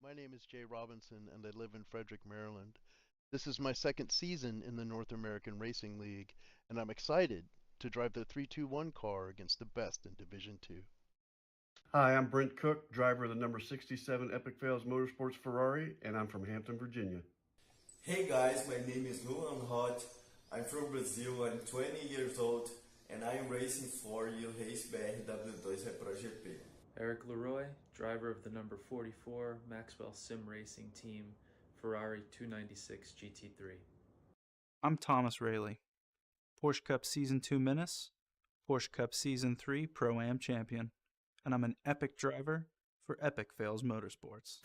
My name is Jay Robinson and I live in Frederick, Maryland. This is my second season in the North American Racing League, and I'm excited to drive the 321 car against the best in Division 2. Hi, I'm Brent Cook, driver of the number 67 Epic Fails Motorsports Ferrari, and I'm from Hampton, Virginia. Hey guys, my name is Luan Hot. I'm from Brazil, I'm 20 years old, and I'm racing for you Race BR-W2 Repro GP. Eric Leroy, driver of the number 44 Maxwell Sim Racing Team Ferrari 296 GT3. I'm Thomas Rayleigh, Porsche Cup Season 2 Menace, Porsche Cup Season 3 Pro-Am Champion, and I'm an Epic driver for Epic Fails Motorsports.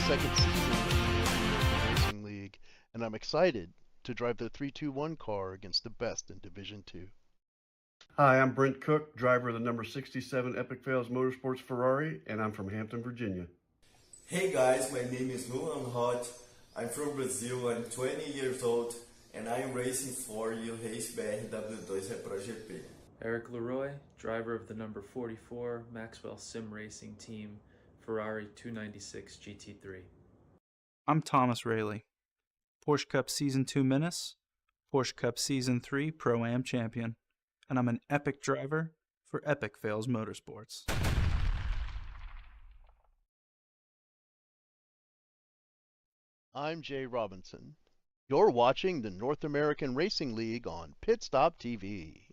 second season in the North American Racing League, and I'm excited to drive the 321 car against the best in Division 2. Hi, I'm Brent Cook, driver of the number 67 Epic Fails Motorsports Ferrari, and I'm from Hampton, Virginia. Hey guys, my name is Luan Hot. I'm from Brazil, I'm 20 years old, and I'm racing for you Race BR-W2 Repro GP. Eric Leroy, driver of the number 44 Maxwell Sim Racing Team, Ferrari 296 GT3. I'm Thomas Rayleigh, Porsche Cup Season 2 Menace, Porsche Cup Season 3 Pro-Am Champion, and I'm an epic driver for Epic Fails Motorsports. I'm Jay Robinson. You're watching the North American Racing League on Pit Stop TV.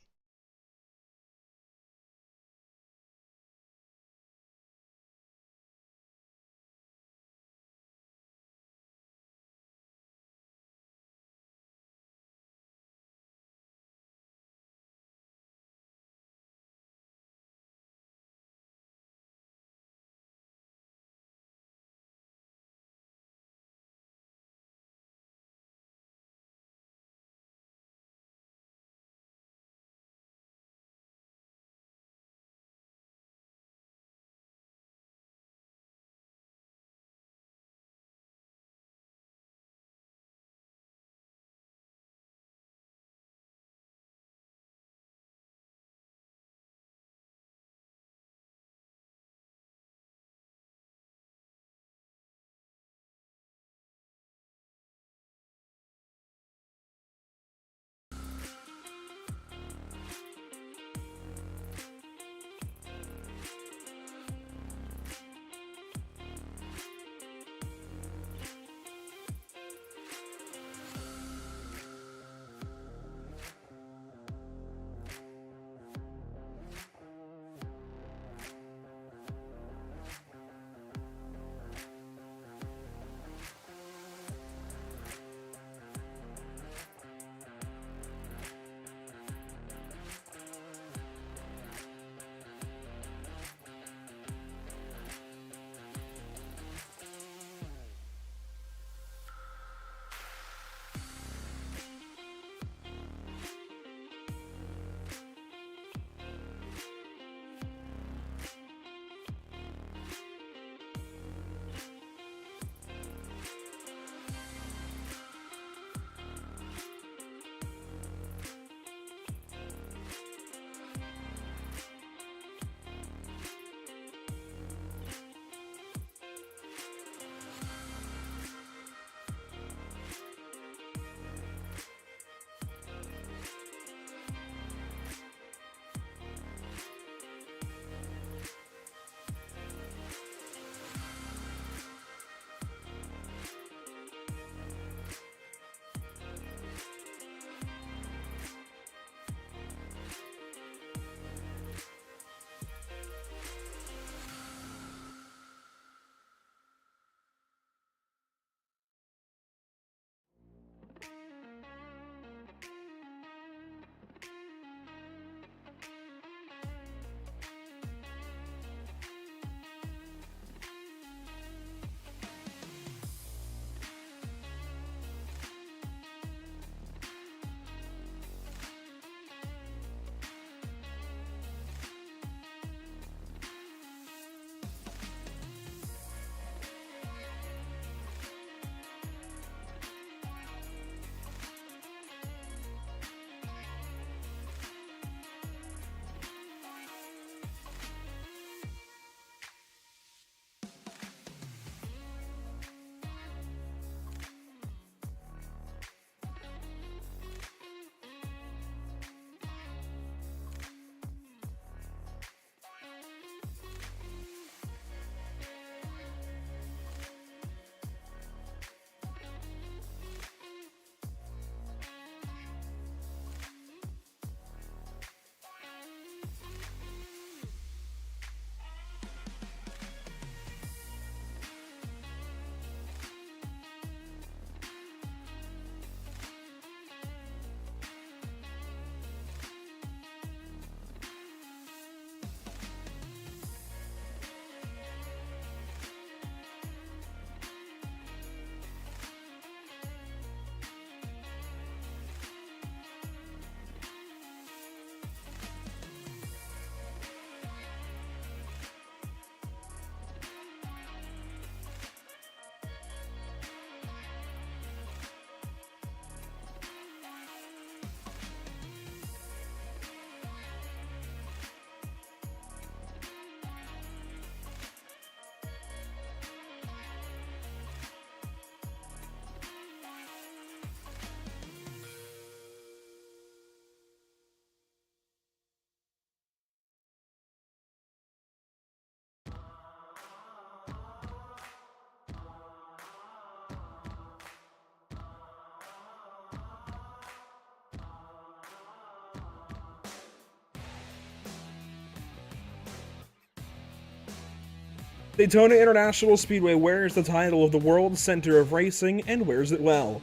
Daytona International Speedway wears the title of the world center of racing and wears it well.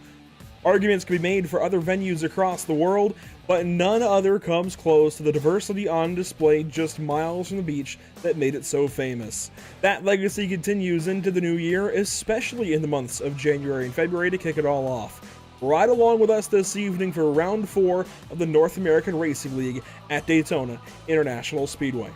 Arguments can be made for other venues across the world, but none other comes close to the diversity on display just miles from the beach that made it so famous. That legacy continues into the new year, especially in the months of January and February to kick it all off. Ride along with us this evening for round 4 of the North American Racing League at Daytona International Speedway.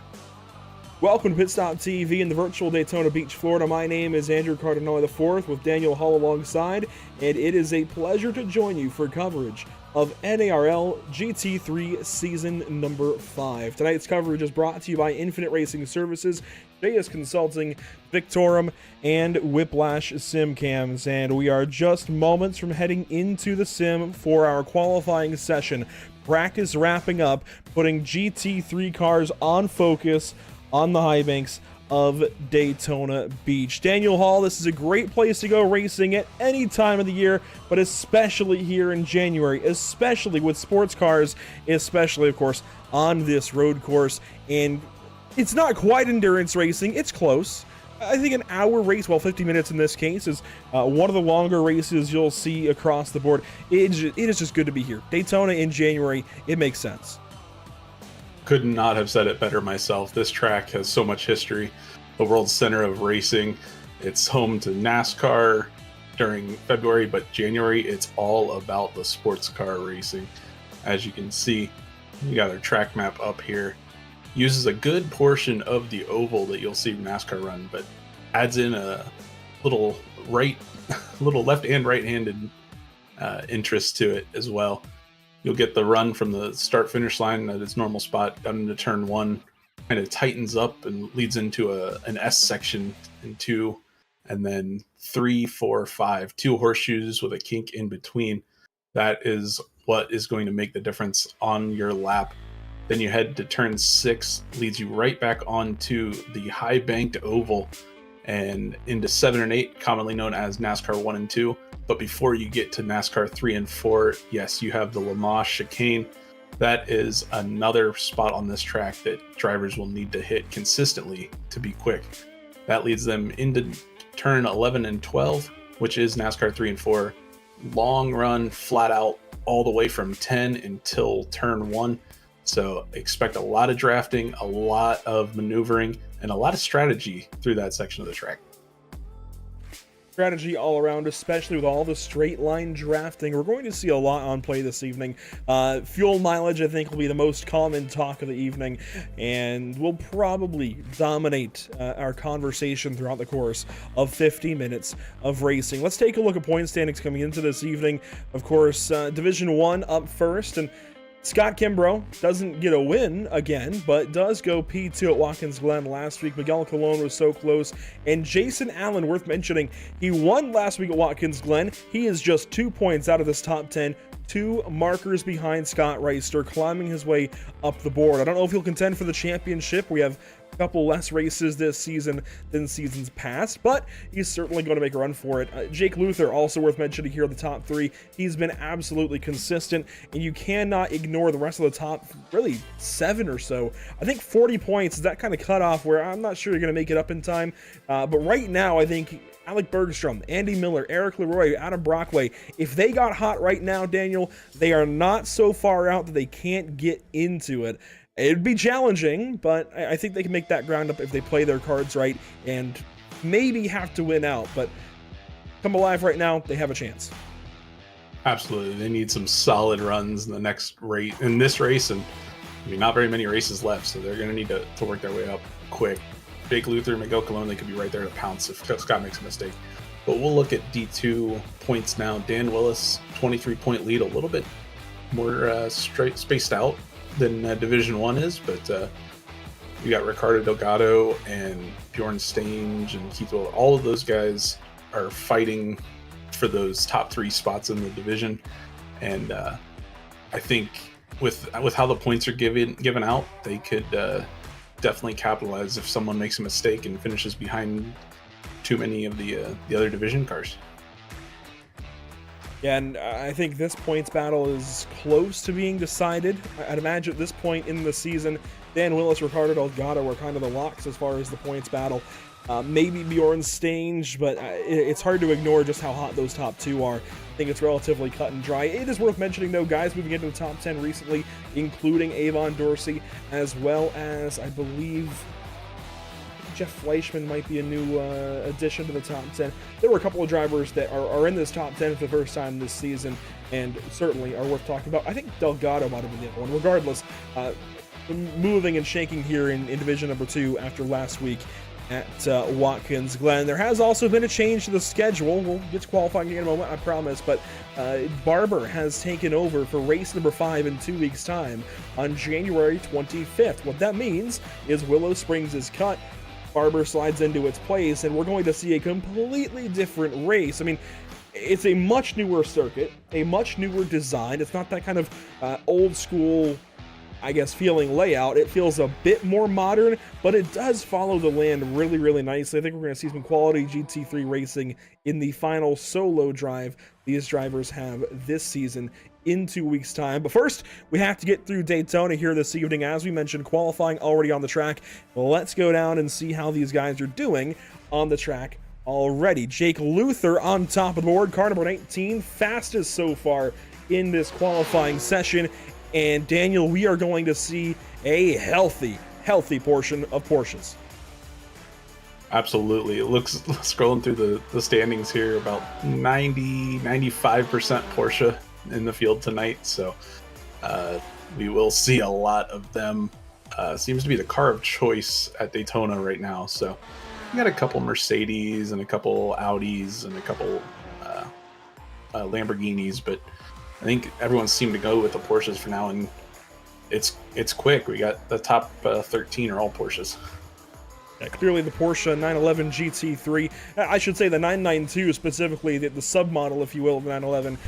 Welcome to Pit Stop TV in the virtual Daytona Beach, Florida. My name is Andrew Cardinale IV with Daniel Hull alongside, and it is a pleasure to join you for coverage of NARL GT3 Season number 5. Tonight's coverage is brought to you by Infinite Racing Services, JS Consulting, Victorum, and Whiplash Sim Cams, and we are just moments from heading into the sim for our qualifying session. Practice wrapping up, putting GT3 cars on focus on the high banks of Daytona Beach. Daniel Hall, this is a great place to go racing at any time of the year, but especially here in January, especially with sports cars, especially, of course, on this road course. And it's not quite endurance racing, it's close. I think an hour race, well, 50 minutes in this case, is one of the longer races you'll see across the board. It is just good to be here. Daytona in January, it makes sense. Could not have said it better myself. This track has so much history. The world's center of racing. It's home to NASCAR during February, but January, it's all about the sports car racing. As you can see, we got our track map up here. Uses a good portion of the oval that you'll see NASCAR run, but adds in a little left and right-handed interest to it as well. You'll get the run from the start-finish line at its normal spot down into turn 1, kind of tightens up and leads into an S section in 2, and then 3, 4, 5, 2 horseshoes with a kink in between. That is what is going to make the difference on your lap. Then you head to turn 6, leads you right back onto the high banked oval and into 7 and 8, commonly known as NASCAR 1 and 2. But before you get to NASCAR 3 and 4, yes, you have the Lamar chicane. That is another spot on this track that drivers will need to hit consistently to be quick. That leads them into turn 11 and 12, which is NASCAR 3 and 4. Long run, flat out, all the way from 10 until turn 1. So expect a lot of drafting, a lot of maneuvering, and a lot of strategy through that section of the track. Strategy all around, especially with all the straight line drafting. We're going to see a lot on play this evening. Fuel mileage, I think, will be the most common talk of the evening, and will probably dominate our conversation throughout the course of 50 minutes of racing. Let's take a look at point standings coming into this evening. Of course, Division 1 up first, and Scott Kimbrough doesn't get a win again, but does go P2 at Watkins Glen last week. Miguel Colon was so close. And Jason Allen, worth mentioning, he won last week at Watkins Glen. He is just 2 points out of this top 10. 2 markers behind Scott Reister, climbing his way up the board. I don't know if he'll contend for the championship. We have a couple less races this season than seasons past, but he's certainly going to make a run for it. Jake Luther, also worth mentioning here, the top 3. He's been absolutely consistent, and you cannot ignore the rest of the top, really, 7 or so. I think 40 points is that kind of cutoff where I'm not sure you're going to make it up in time, but right now I think Alec Bergstrom, Andy Miller, Eric Leroy, Adam Brockway, if they got hot right now, Daniel, they are not so far out that they can't get into it. It'd be challenging, but I think they can make that ground up if they play their cards right and maybe have to win out. But come alive right now, they have a chance. Absolutely. They need some solid runs in the next race, in this race, and I mean, not very many races left, so they're going to need to work their way up quick. Jake Luther, Miguel Colon, they could be right there to pounce if Scott makes a mistake. But we'll look at D2 points now. Dan Willis, 23-point lead, a little bit more spaced out than Division 1 is, but you got Ricardo Delgado and Bjorn Stange and Keith Will. All of those guys are fighting for those top 3 spots in the division, and I think with how the points are given out, they could definitely capitalize if someone makes a mistake and finishes behind too many of the other division cars. Yeah, and I think this points battle is close to being decided. I'd imagine at this point in the season, Dan Willis, Ricardo Delgado are kind of the locks as far as the points battle. Maybe Bjorn Stange, but it's hard to ignore just how hot those top two are. I think it's relatively cut and dry. It is worth mentioning, though, guys moving into the top 10 recently, including Avon Dorsey, as well as, I believe, Jeff Fleischman might be a new addition to the top 10. There were a couple of drivers that are in this top 10 for the first time this season, and certainly are worth talking about. I think Delgado might have been the other one. Regardless, moving and shaking here in Division number 2 after last week at Watkins Glen. There has also been a change to the schedule. We'll get to qualifying in a moment, I promise, but Barber has taken over for race number 5 in 2 weeks' time on January 25th. What that means is Willow Springs is cut, Barber slides into its place, and we're going to see a completely different race. I mean, it's a much newer circuit, a much newer design. It's not that kind of old school, I guess, feeling layout. It feels a bit more modern, but it does follow the land really, really nicely. I think we're going to see some quality GT3 racing in the final solo drive these drivers have this season in 2 weeks' time. But first, we have to get through Daytona here this evening. As we mentioned, qualifying already on the track. Let's go down and see how these guys are doing on the track already. Jake Luther on top of the board, car number 19, fastest so far in this qualifying session. And Daniel, we are going to see a healthy portion of Porsches. Absolutely. It looks, scrolling through the standings here, about 95% Porsche in the field tonight. So we will see a lot of them. Seems to be the car of choice at Daytona right now. So we got a couple Mercedes and a couple Audis and a couple Lamborghinis, but I think everyone seemed to go with the Porsches for now, and it's quick. We got the top 13 are all Porsches. Yeah, clearly the Porsche 911 GT3, I should say the 992 specifically, the submodel, if you will, of the 911,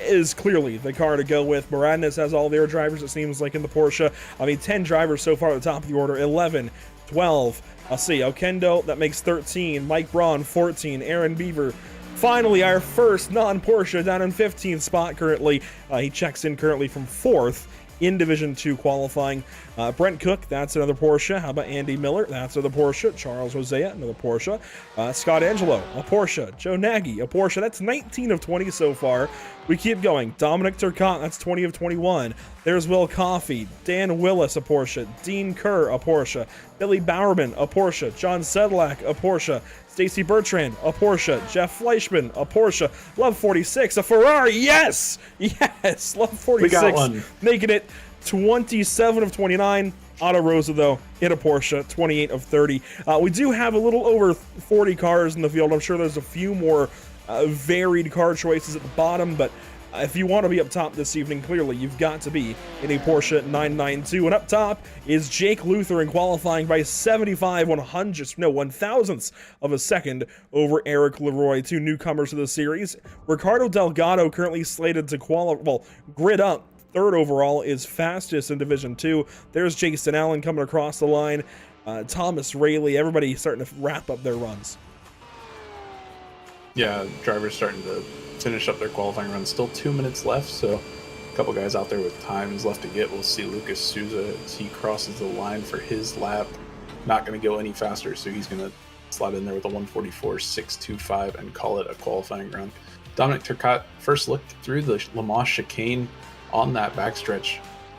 is clearly the car to go with. Moradnes has all their drivers, it seems like, in the Porsche. I mean, 10 drivers so far at the top of the order, 11, 12, I'll see, Okendo, that makes 13, Mike Braun, 14, Aaron Beaver, finally our first non-Porsche down in 15th spot currently. He checks in currently from 4th in Division 2 qualifying. Brent Cook, that's another Porsche. How about Andy Miller? That's another Porsche. Charles Hosea, another Porsche. Scott Angelo, a Porsche. Joe Nagy, a Porsche. That's 19 of 20 so far. We keep going. Dominic Turcotte, that's 20 of 21. There's Will Coffey. Dan Willis, a Porsche. Dean Kerr, a Porsche. Billy Bowerman, a Porsche. John Sedlak, a Porsche. Stacy Bertrand, a Porsche. Jeff Fleischman, a Porsche. Love 46, a Ferrari. Yes! Yes! Love 46. We got one. Making it 27 of 29. Otto Rosa, though, in a Porsche, 28 of 30. We do have a little over 40 cars in the field. I'm sure there's a few more varied car choices at the bottom, but if you want to be up top this evening, clearly you've got to be in a Porsche 992. And up top is Jake Luther in qualifying by 1,000ths of a second over Eric Leroy, two newcomers to the series. Ricardo Delgado currently slated to grid up. Third overall, is fastest in Division 2. There's Jason Allen coming across the line. Thomas Rayleigh, everybody starting to wrap up their runs. Yeah, drivers starting to finish up their qualifying run. Still 2 minutes left, so a couple guys out there with times left to get. We'll see Lucas Souza as he crosses the line for his lap. Not going to go any faster, so he's going to slide in there with a 1:44.625 and call it a qualifying run. Dominic Turcotte first looked through the Le Mans chicane on that backstretch.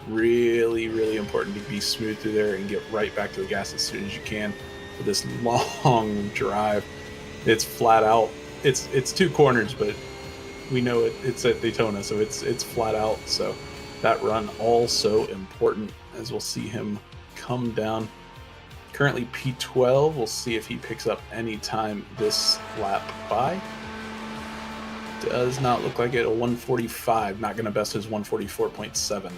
Really, really important to be smooth through there and get right back to the gas as soon as you can for this long drive. It's flat out. It's two corners, but we know it's at Daytona, so it's flat out. So that run also important, as we'll see him come down. Currently P12. We'll see if he picks up any time this lap by. Does not look like it. A 1:45. Not going to best his 1:44.7.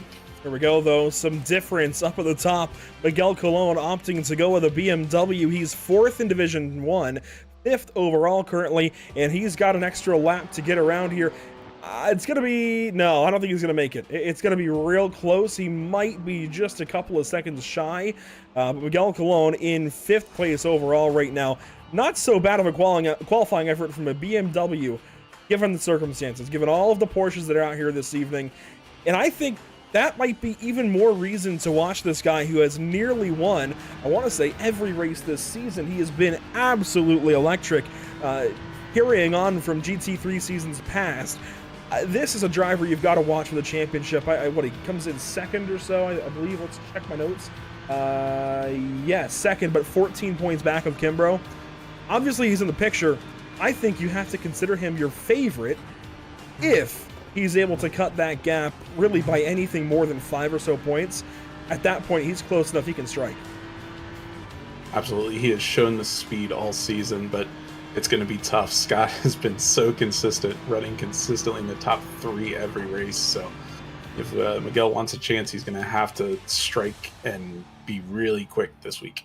Here we go, though. Some difference up at the top. Miguel Colon opting to go with a BMW. He's 4th in Division 1, 5th overall currently, and he's got an extra lap to get around here. It's going to be... No, I don't think he's going to make it. It's going to be real close. He might be just a couple of seconds shy. But Miguel Colon in 5th place overall right now. Not so bad of a qualifying effort from a BMW, given the circumstances, given all of the Porsches that are out here this evening. And I think that might be even more reason to watch this guy who has nearly won, I want to say, every race this season. He has been absolutely electric, carrying on from GT3 seasons past. This is a driver you've got to watch for the championship. What, he comes in second or so, I believe. Let's check my notes. Yeah, second, but 14 points back of Kimbrough. Obviously, he's in the picture. I think you have to consider him your favorite if he's able to cut that gap really by anything more than 5 or so points. At that point, he's close enough he can strike. Absolutely. He has shown the speed all season, but it's going to be tough. Scott has been so consistent, running consistently in the top 3 every race. So if Miguel wants a chance, he's going to have to strike and be really quick this week.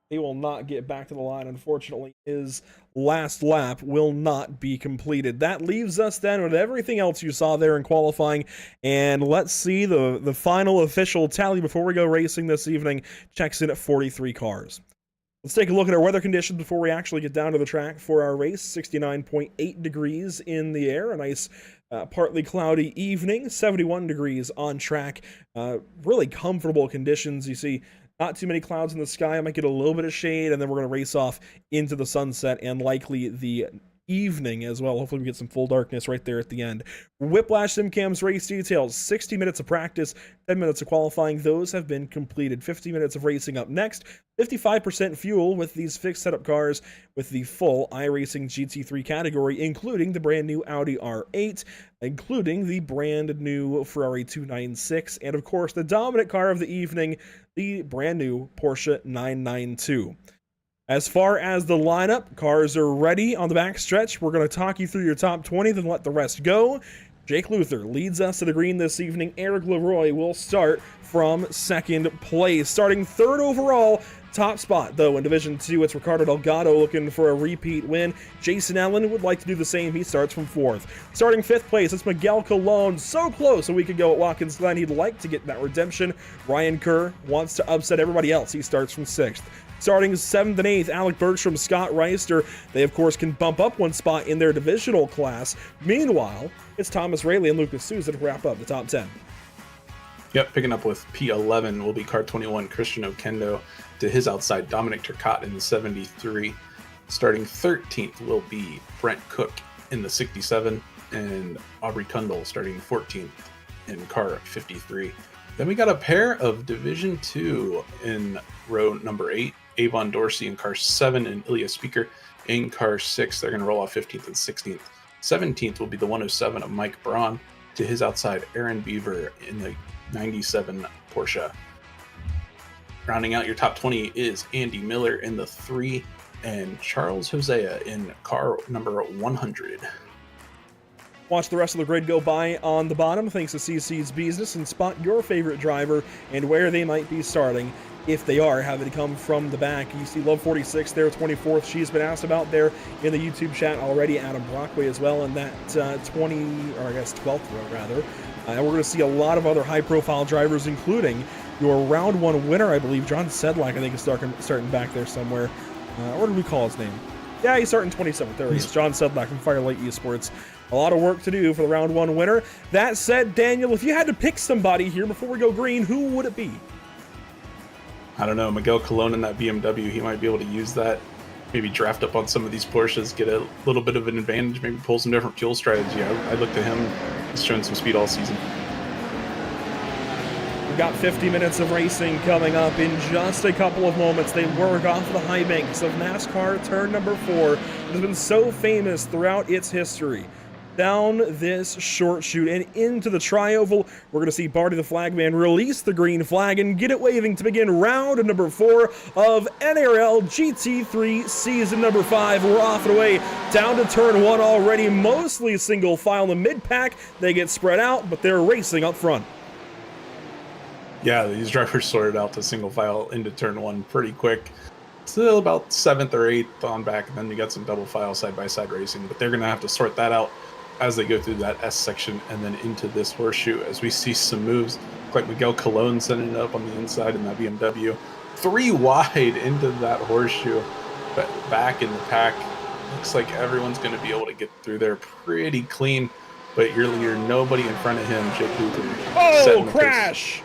He will not get back to the line, unfortunately. His last lap will not be completed. That leaves us then with everything else you saw there in qualifying. And let's see the final official tally before we go racing this evening. Checks in at 43 cars. Let's take a look at our weather conditions before we actually get down to the track for our race. 69.8 degrees in the air. A nice partly cloudy evening. 71 degrees on track. Really comfortable conditions. You see not too many clouds in the sky. I might get a little bit of shade, and then we're going to race off into the sunset and likely the evening as well. Hopefully we get some full darkness right there at the end. Whiplash SimCam's race details: 60 minutes of practice, 10 minutes of qualifying. Those have been completed. 50 minutes of racing up next. 55% fuel with these fixed setup cars with the full iRacing GT3 category, including the brand new Audi R8, including the brand new Ferrari 296, and of course the dominant car of the evening, the brand new Porsche 992. As far as the lineup, cars are ready on the backstretch. We're going to talk you through your top 20, then let the rest go. Jake Luther leads us to the green this evening. Eric Leroy will start from second place. Starting third overall, top spot, though, in Division 2, it's Ricardo Delgado looking for a repeat win. Jason Allen would like to do the same. He starts from fourth. Starting fifth place, it's Miguel Colon. So close a week ago at Watkins Glen. He'd like to get that redemption. Ryan Kerr wants to upset everybody else. He starts from sixth. Starting 7th and 8th, Alec Bergstrom, Scott Reister. They, of course, can bump up one spot in their divisional class. Meanwhile, it's Thomas Rayleigh and Lucas Souza to wrap up the top 10. Yep, picking up with P11 will be car 21, Christian Okendo. To his outside, Dominic Turcotte in the 73. Starting 13th will be Brent Cook in the 67, and Aubrey Kundle starting 14th in car 53. Then we got a pair of Division 2 in row number 8. Avon Dorsey in car 7 and Ilya Speaker in car 6. They're going to roll off 15th and 16th. 17th will be the 107 of Mike Braun. To his outside, Aaron Beaver in the 97 Porsche. Rounding out your top 20 is Andy Miller in the 3 and Charles Hosea in car number 100. Watch the rest of the grid go by on the bottom thanks to CC's Business and spot your favorite driver and where they might be starting if they are having to come from the back. You see Love 46 there, 24th. She's been asked about there in the YouTube chat already. Adam Brockway as well in that 12th row rather. And we're going to see a lot of other high-profile drivers, including your round 1 winner, I believe. John Sedlak, I think, is starting back there somewhere. What did we call his name? Yeah, he's starting 27th. There he is. John Sedlak from Firelight Esports. A lot of work to do for the round 1 winner. That said, Daniel, if you had to pick somebody here before we go green, who would it be? I don't know. Miguel Colon in that BMW, he might be able to use that. Maybe draft up on some of these Porsches, get a little bit of an advantage, maybe pull some different fuel strategy. I look to him. He's shown some speed all season. We've got 50 minutes of racing coming up in just a couple of moments. They work off the high banks of NASCAR turn number 4. It has been so famous throughout its history. Down this short chute and into the tri-oval, we're going to see Barty the Flagman release the green flag and get it waving to begin round number 4 of NARL GT3 season number 5. We're off and away down to turn 1 already, mostly single file in the mid-pack. They get spread out, but they're racing up front. Yeah, these drivers sorted out to single file into turn 1 pretty quick. Still about 7th or 8th on back, and then you got some double file side-by-side racing, but they're going to have to sort that out as they go through that S section and then into this horseshoe as we see some moves. Look like Miguel Colon sending it up on the inside in that BMW. 3 wide into that horseshoe, but back in the pack. Looks like everyone's going to be able to get through there pretty clean. but your leader, nobody in front of him, Jake Luther. Oh, crash!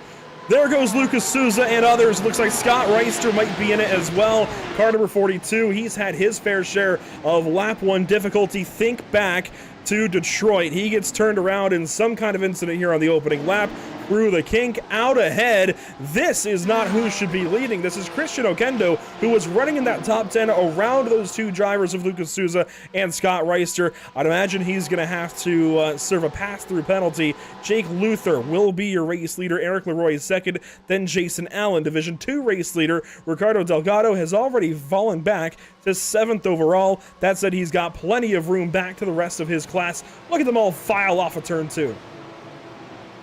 There goes Lucas Souza and others. Looks like Scott Reister might be in it as well. Car number 42, he's had his fair share of lap 1 difficulty. Think back to Detroit. He gets turned around in some kind of incident here on the opening lap. Through the kink, out ahead. This is not who should be leading. This is Christian Okendo, who was running in that top 10 around those two drivers of Lucas Souza and Scott Reister. I'd imagine he's going to have to serve a pass-through penalty. Jake Luther will be your race leader. Eric Leroy is second. Then Jason Allen, Division 2 race leader. Ricardo Delgado has already fallen back to 7th overall. That said, he's got plenty of room back to the rest of his class. Look at them all file off of turn 2.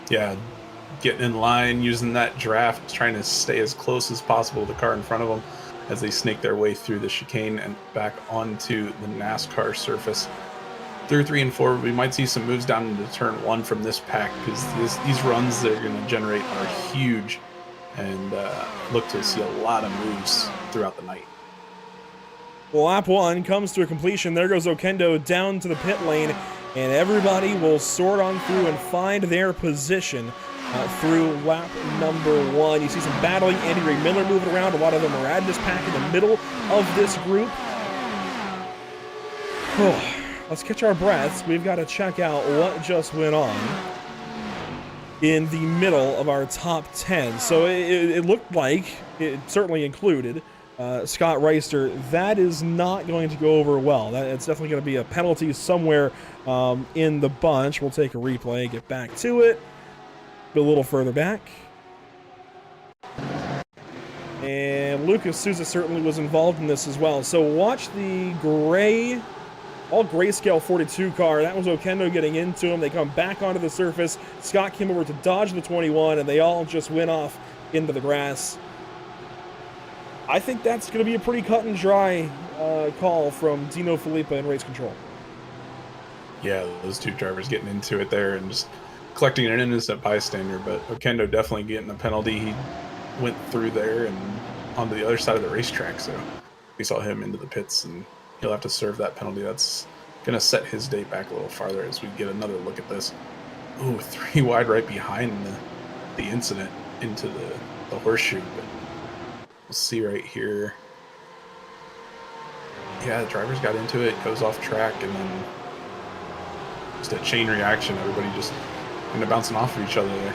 Yeah, getting in line, using that draft, trying to stay as close as possible to the car in front of them as they snake their way through the chicane and back onto the NASCAR surface. Through 3 and 4, we might see some moves down into turn 1 from this pack, because these runs they're going to generate are huge, and look to see a lot of moves throughout the night. Well, lap 1 comes to a completion. There goes Okendo down to the pit lane, and everybody will sort on through and find their position through lap number 1. You see some battling. Andy Ray Miller moving around. A lot of them are at this pack in the middle of this group. Let's catch our breaths. We've got to check out what just went on in the middle of our top 10. So it looked like it certainly included Scott Reister. That is not going to go over well. It's definitely going to be a penalty somewhere in the bunch. We'll take a replay, get back to it. A little further back. And Lucas Souza certainly was involved in this as well. So watch the gray, all grayscale 42 car. That was Okendo getting into him. They come back onto the surface. Scott came over to dodge the 21, and they all just went off into the grass. I think that's going to be a pretty cut and dry call from Dino Filippa in race control. Yeah, those two drivers getting into it there and just collecting an innocent bystander, but Okendo definitely getting a penalty. He went through there and onto the other side of the racetrack, so we saw him into the pits, and he'll have to serve that penalty. That's going to set his day back a little farther as we get another look at this. Ooh, 3 wide right behind the incident into the horseshoe, but we'll see right here. Yeah, the drivers got into it, goes off track, and then just a chain reaction. Everybody just kind of bouncing off of each other there.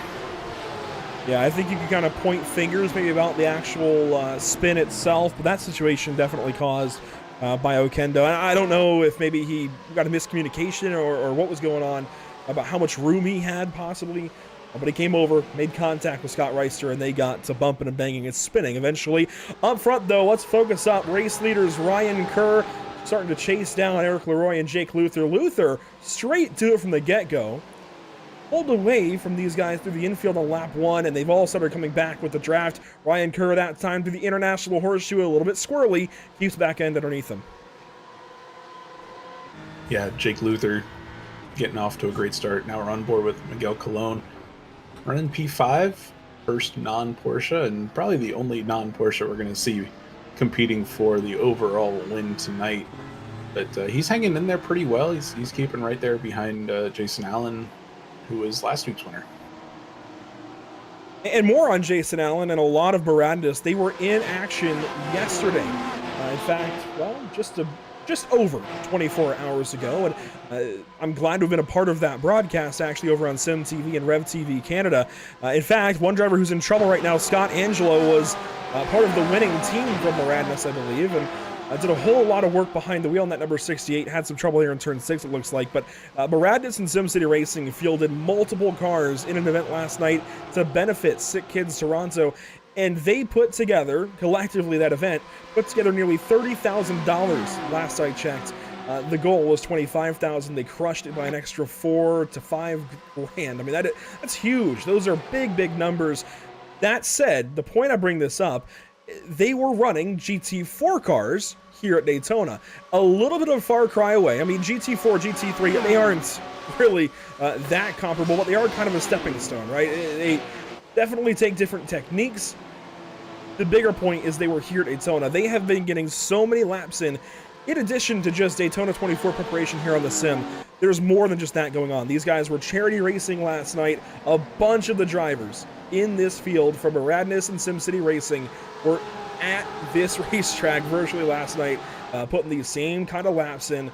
Yeah, I think you can kind of point fingers maybe about the actual spin itself, but that situation definitely caused by Okendo. I don't know if maybe he got a miscommunication or what was going on about how much room he had possibly, but he came over, made contact with Scott Reister, and they got to bumping and banging and spinning eventually. Up front, though, let's focus up. Race leaders Ryan Kerr starting to chase down Eric Leroy and Jake Luther. Luther straight to it from the get-go. Pulled away from these guys through the infield on lap 1, and they've all started coming back with the draft. Ryan Kerr that time through the international horseshoe, a little bit squirrely, keeps back end underneath him. Yeah, Jake Luther getting off to a great start. Now we're on board with Miguel Colon. Running P5, first non-Porsche, and probably the only non-Porsche we're going to see competing for the overall win tonight. But he's hanging in there pretty well. He's keeping right there behind Jason Allen, who was last week's winner. And more on Jason Allen and a lot of Barandis. They were in action yesterday. In fact, well, just over 24 hours ago, and I'm glad to have been a part of that broadcast actually over on Sim TV and Rev TV Canada. In fact, one driver who's in trouble right now, Scott Angelo, was part of the winning team from Barandis, I believe, and did a whole lot of work behind the wheel in that number 68. Had some trouble here in turn 6, it looks like. But Barandis and SimCity Racing fielded multiple cars in an event last night to benefit Sick Kids Toronto. And they put together, collectively that event, put together nearly $30,000 last I checked. The goal was $25,000. They crushed it by an extra $4 to $5 grand. I mean, that's huge. Those are big, big numbers. That said, the point I bring this up, they were running GT4 cars here at Daytona. A little bit of a far cry away. I mean, GT4, GT3, they aren't really that comparable, but they are kind of a stepping stone, right? They definitely take different techniques. The bigger point is they were here at Daytona. They have been getting so many laps in in addition to just Daytona 24 preparation here on the sim, there's more than just that going on. These guys were charity racing last night. A bunch of the drivers in this field from Radness and SimCity Racing were at this racetrack virtually last night, putting these same kind of laps in.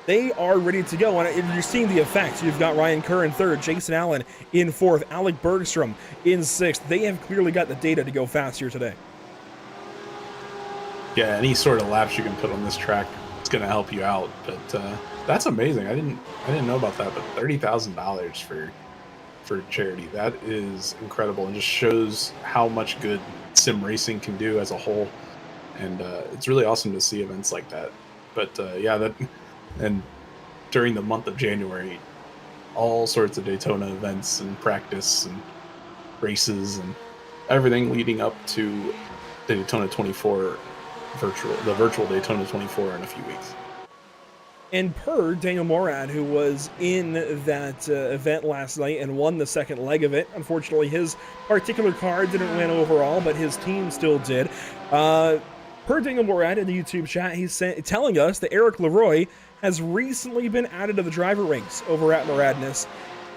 They are ready to go, and you're seeing the effects. You've got Ryan Kerr in third, Jason Allen in fourth, Alec Bergstrom in sixth. They have clearly got the data to go fast here today. Yeah, any sort of laps you can put on this track, it's going to help you out. But that's amazing. I didn't know about that. But $30,000 for charity, that is incredible, and just shows how much good sim racing can do as a whole. And it's really awesome to see events like that. But and during the month of January, all sorts of Daytona events and practice and races and everything leading up to the Daytona 24 the virtual Daytona 24 in a few weeks. And per Daniel Morad, who was in that event last night and won the second leg of it, unfortunately his particular car didn't win overall, but his team still did. Per Daniel Morad in the YouTube chat, he's telling us that Eric Leroy has recently been added to the driver ranks over at Moradness,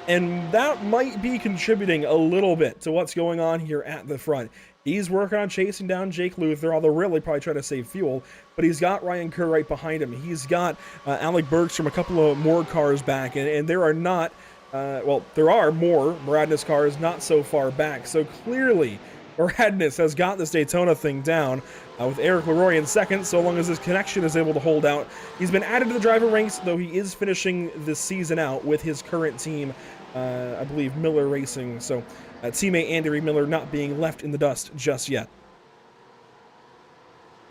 and that might be contributing a little bit to what's going on here at the front. He's working on chasing down Jake Luther, although really probably trying to save fuel, but he's got Ryan Kerr right behind him. He's got Alec Burks from a couple of more cars back, and there are not, there are more Moradness cars not so far back, so clearly Moradness has got this Daytona thing down, with Eric Leroy in second, so long as his connection is able to hold out. He's been added to the driver ranks, though he is finishing the season out with his current team, I believe Miller Racing, so teammate Andy Miller not being left in the dust just yet.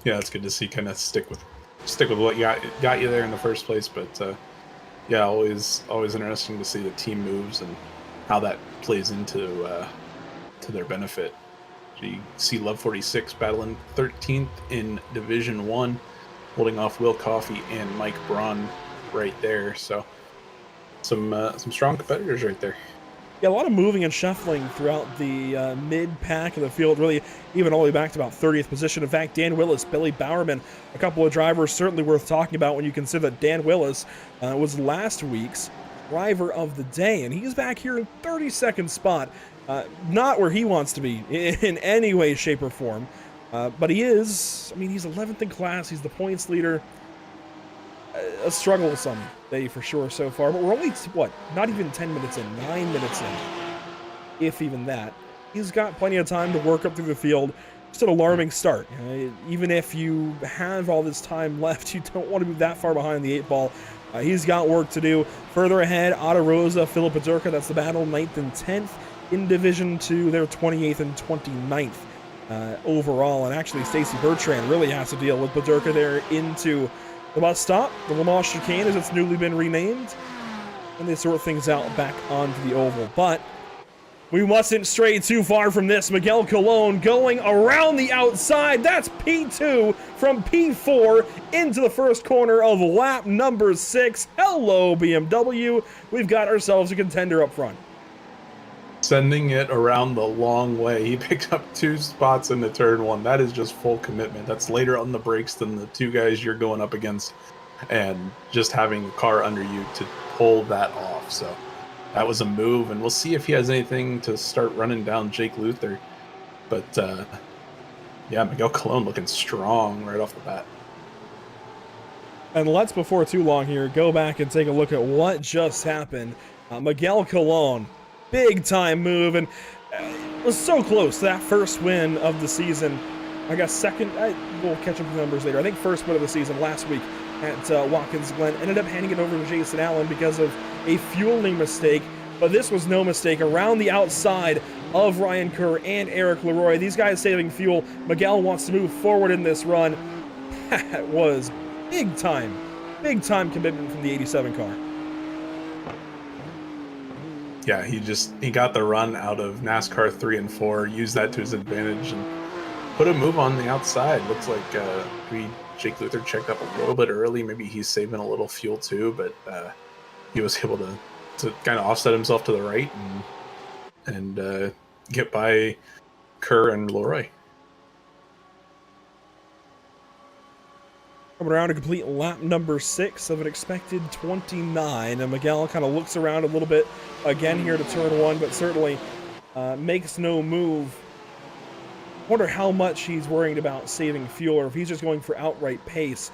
Yeah, it's good to see. Kind of stick with what got you there in the first place. But yeah, always interesting to see the team moves and how that plays into to their benefit. So you see Love 46 battling 13th in Division 1, holding off Will Coffey and Mike Braun right there. So some strong competitors right there. Yeah, a lot of moving and shuffling throughout the mid-pack of the field, really even all the way back to about 30th position. In fact, Dan Willis, Billy Bowerman, a couple of drivers certainly worth talking about when you consider that Dan Willis was last week's driver of the day, and he's back here in 32nd spot. Not where he wants to be in any way, shape, or form, but he is, he's 11th in class, he's the points leader. A struggle some day for sure so far, but we're only, not even 10 minutes in, 9 minutes in, if even that. He's got plenty of time to work up through the field. Just an alarming start. Even if you have all this time left, you don't want to be that far behind the 8-ball. He's got work to do. Further ahead, Otto Rosa, Philip Pazurka, that's the battle, 9th and 10th in Division 2. They're 28th and 29th overall, and actually Stacy Bertrand really has to deal with Pazurka there into the bus stop, the Lamar Chicane, as it's newly been renamed, and they sort things out back onto the oval. But we mustn't stray too far from this. Miguel Colon going around the outside. That's P2 from P4 into the first corner of lap number 6. Hello, BMW. We've got ourselves a contender up front. Sending it around the long way. He picked up 2 spots in the turn 1. That is just full commitment. That's later on the brakes than the 2 guys you're going up against, and just having a car under you to pull that off. So that was a move, and we'll see if he has anything to start running down Jake Luther. But yeah, Miguel Colon looking strong right off the bat. And let's, before too long here, go back and take a look at what just happened. Miguel Colon, big time move, and was so close to that first win of the season. I guess second, we'll catch up with the numbers later. I think first win of the season last week at Watkins Glen. Ended up handing it over to Jason Allen because of a fueling mistake, but this was no mistake. Around the outside of Ryan Kerr and Eric Leroy. These guys saving fuel. Miguel wants to move forward in this run. That was big time commitment from the 87 car. Yeah, he got the run out of NASCAR 3 and 4, used that to his advantage, and put a move on the outside. Looks like maybe Jake Luther checked up a little bit early. Maybe he's saving a little fuel too, but he was able to kind of offset himself to the right and get by Kerr and Leroy. Coming around to complete lap number 6 of an expected 29. And Miguel kind of looks around a little bit again here to turn 1, but certainly makes no move. I wonder how much he's worried about saving fuel, or if he's just going for outright pace.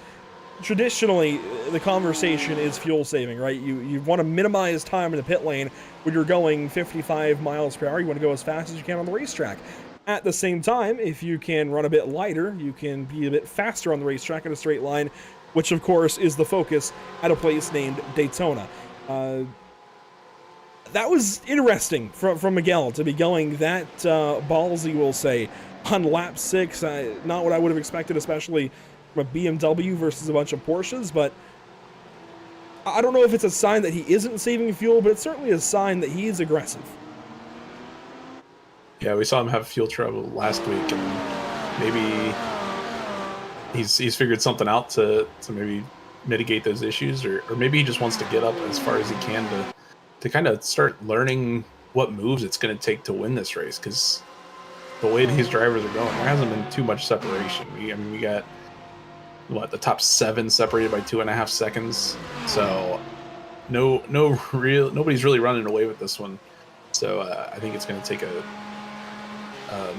Traditionally, the conversation is fuel saving, right? You want to minimize time in the pit lane when you're going 55 miles per hour. You want to go as fast as you can on the racetrack. At the same time, if you can run a bit lighter, you can be a bit faster on the racetrack in a straight line, which of course is the focus at a place named Daytona. That was interesting from Miguel to be going that ballsy, we'll say, on lap 6. Not what I would have expected, especially from a BMW versus a bunch of Porsches, but I don't know if it's a sign that he isn't saving fuel, but it's certainly a sign that he is aggressive. Yeah, we saw him have fuel trouble last week, and maybe he's figured something out to maybe mitigate those issues, or maybe he just wants to get up as far as he can to kind of start learning what moves it's going to take to win this race, because the way these drivers are going, there hasn't been too much separation. We got the top 7 separated by 2.5 seconds, so nobody's really running away with this one. So I think it's going to take a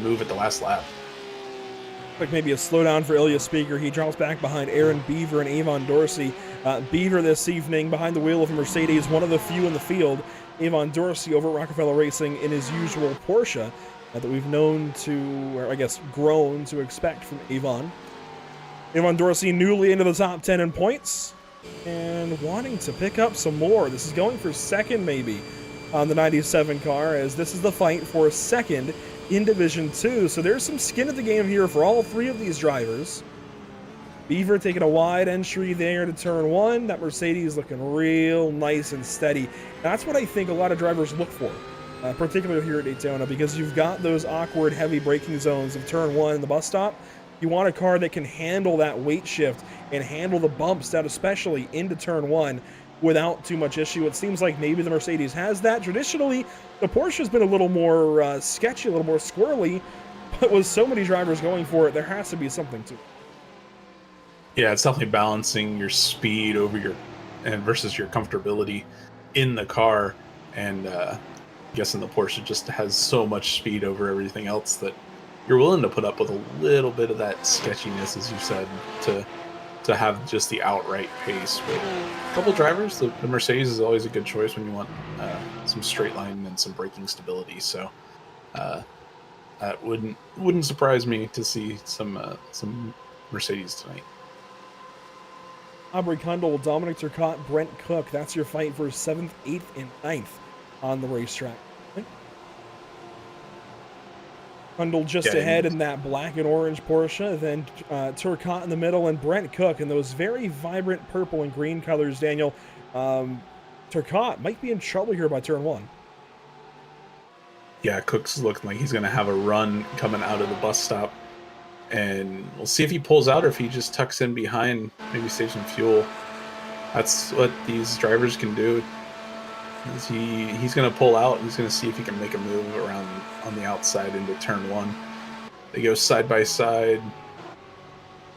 move at the last lap. Like maybe a slowdown for Ilya Speaker. He drops back behind Aaron Beaver and Avon Dorsey. Beaver this evening behind the wheel of a Mercedes, one of the few in the field. Avon Dorsey over at Rockefeller Racing in his usual Porsche that we've known to, or I guess grown to expect from Avon. Avon Dorsey newly into the top 10 in points and wanting to pick up some more. This is going for second maybe on the 97 car, as this is the fight for second in Division 2. So there's some skin in the game here for all 3 of these drivers. Beaver taking a wide entry there to turn 1. That Mercedes looking real nice and steady. That's what I think a lot of drivers look for, particularly here at Daytona, because you've got those awkward heavy braking zones of turn 1 and the bus stop. You want a car that can handle that weight shift and handle the bumps down, especially into turn 1, without too much issue. It seems like maybe the Mercedes has that. Traditionally, the Porsche has been a little more sketchy, a little more squirrely, but with so many drivers going for it, there has to be something to it. Yeah, it's definitely balancing your speed over versus your comfortability in the car, and I'm guessing the Porsche just has so much speed over everything else that you're willing to put up with a little bit of that sketchiness, as you said, to have just the outright pace. But a couple drivers, the Mercedes is always a good choice when you want some straight line and some braking stability. So that wouldn't surprise me to see some Mercedes tonight. Aubrey Kundle, Dominic Turcotte, Brent Cook. That's your fight for 7th, 8th, and 9th on the racetrack. Kundle just ahead in that black and orange Porsche, then Turcotte in the middle, and Brent Cook in those very vibrant purple and green colors, Daniel. Turcotte might be in trouble here by turn 1. Yeah, Cook's looking like he's going to have a run coming out of the bus stop, and we'll see if he pulls out or if he just tucks in behind, maybe save some fuel. That's what these drivers can do. He's going to pull out, and he's going to see if he can make a move around on the outside into turn 1. They go side by side,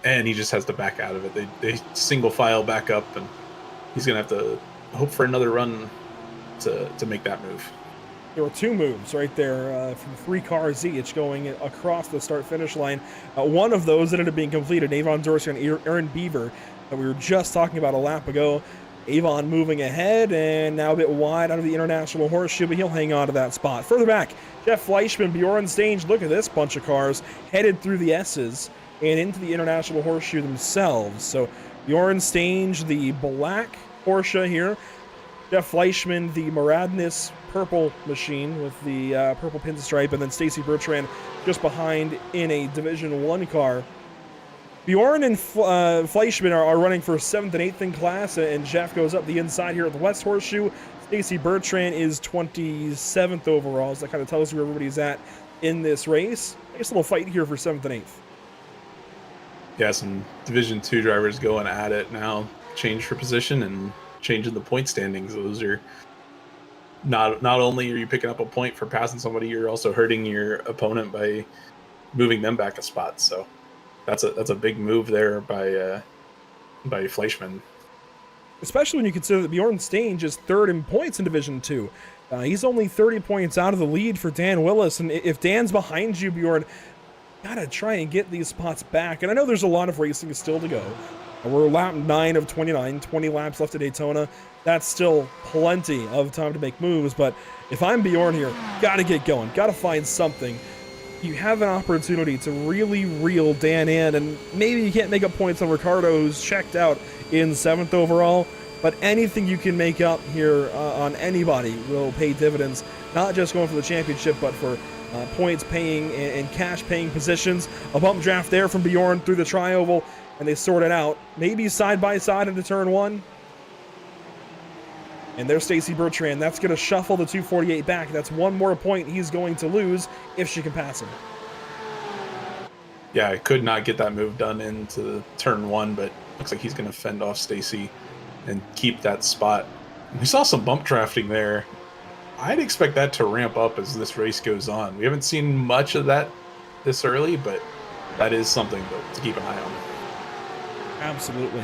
and he just has to back out of it. They single file back up, and he's going to have to hope for another run to make that move. There were 2 moves right there from 3 cars each going across the start-finish line. One of those ended up being completed, Avon Dorsey and Aaron Beaver, that we were just talking about a lap ago. Avon moving ahead and now a bit wide out of the International Horseshoe, but he'll hang on to that spot. Further back, Jeff Fleischman, Bjorn Stange. Look at this bunch of cars headed through the S's and into the International Horseshoe themselves. So Bjorn Stange, the black Porsche here. Jeff Fleischman, the Maradness purple machine with the purple pinstripe, and then Stacy Bertrand just behind in a Division 1 car. Bjorn and Fleischman are running for 7th and 8th in class, and Jeff goes up the inside here at the West Horseshoe. Stacy Bertrand is 27th overall, so that kind of tells you where everybody's at in this race. Nice little fight here for 7th and 8th. Yeah, some Division 2 drivers going at it now, change for position and changing the point standings. Those are not only are you picking up a point for passing somebody, you're also hurting your opponent by moving them back a spot. So that's a big move there by by Fleischmann. Especially when you consider that Bjorn Stange is third in points in Division 2. He's only 30 points out of the lead for Dan Willis, and if Dan's behind you, Bjorn, gotta try and get these spots back. And I know there's a lot of racing still to go. We're lap 9 of 29, 20 laps left at Daytona. That's still plenty of time to make moves, but if I'm Bjorn here, gotta get going, gotta find something. You have an opportunity to really reel Dan in, and maybe you can't make up points on Ricardo, who's checked out in 7th overall, but anything you can make up here on anybody will pay dividends, not just going for the championship, but for points paying and cash paying positions. A bump draft there from Bjorn through the tri-oval, and they sort it out. Maybe side by side into turn 1. And there's Stacy Bertrand. That's going to shuffle the 248 back. That's one more point he's going to lose if she can pass him. Yeah, I could not get that move done into turn 1, but looks like he's going to fend off Stacy and keep that spot. We saw some bump drafting there. I'd expect that to ramp up as this race goes on. We haven't seen much of that this early, but that is something to keep an eye on. Absolutely.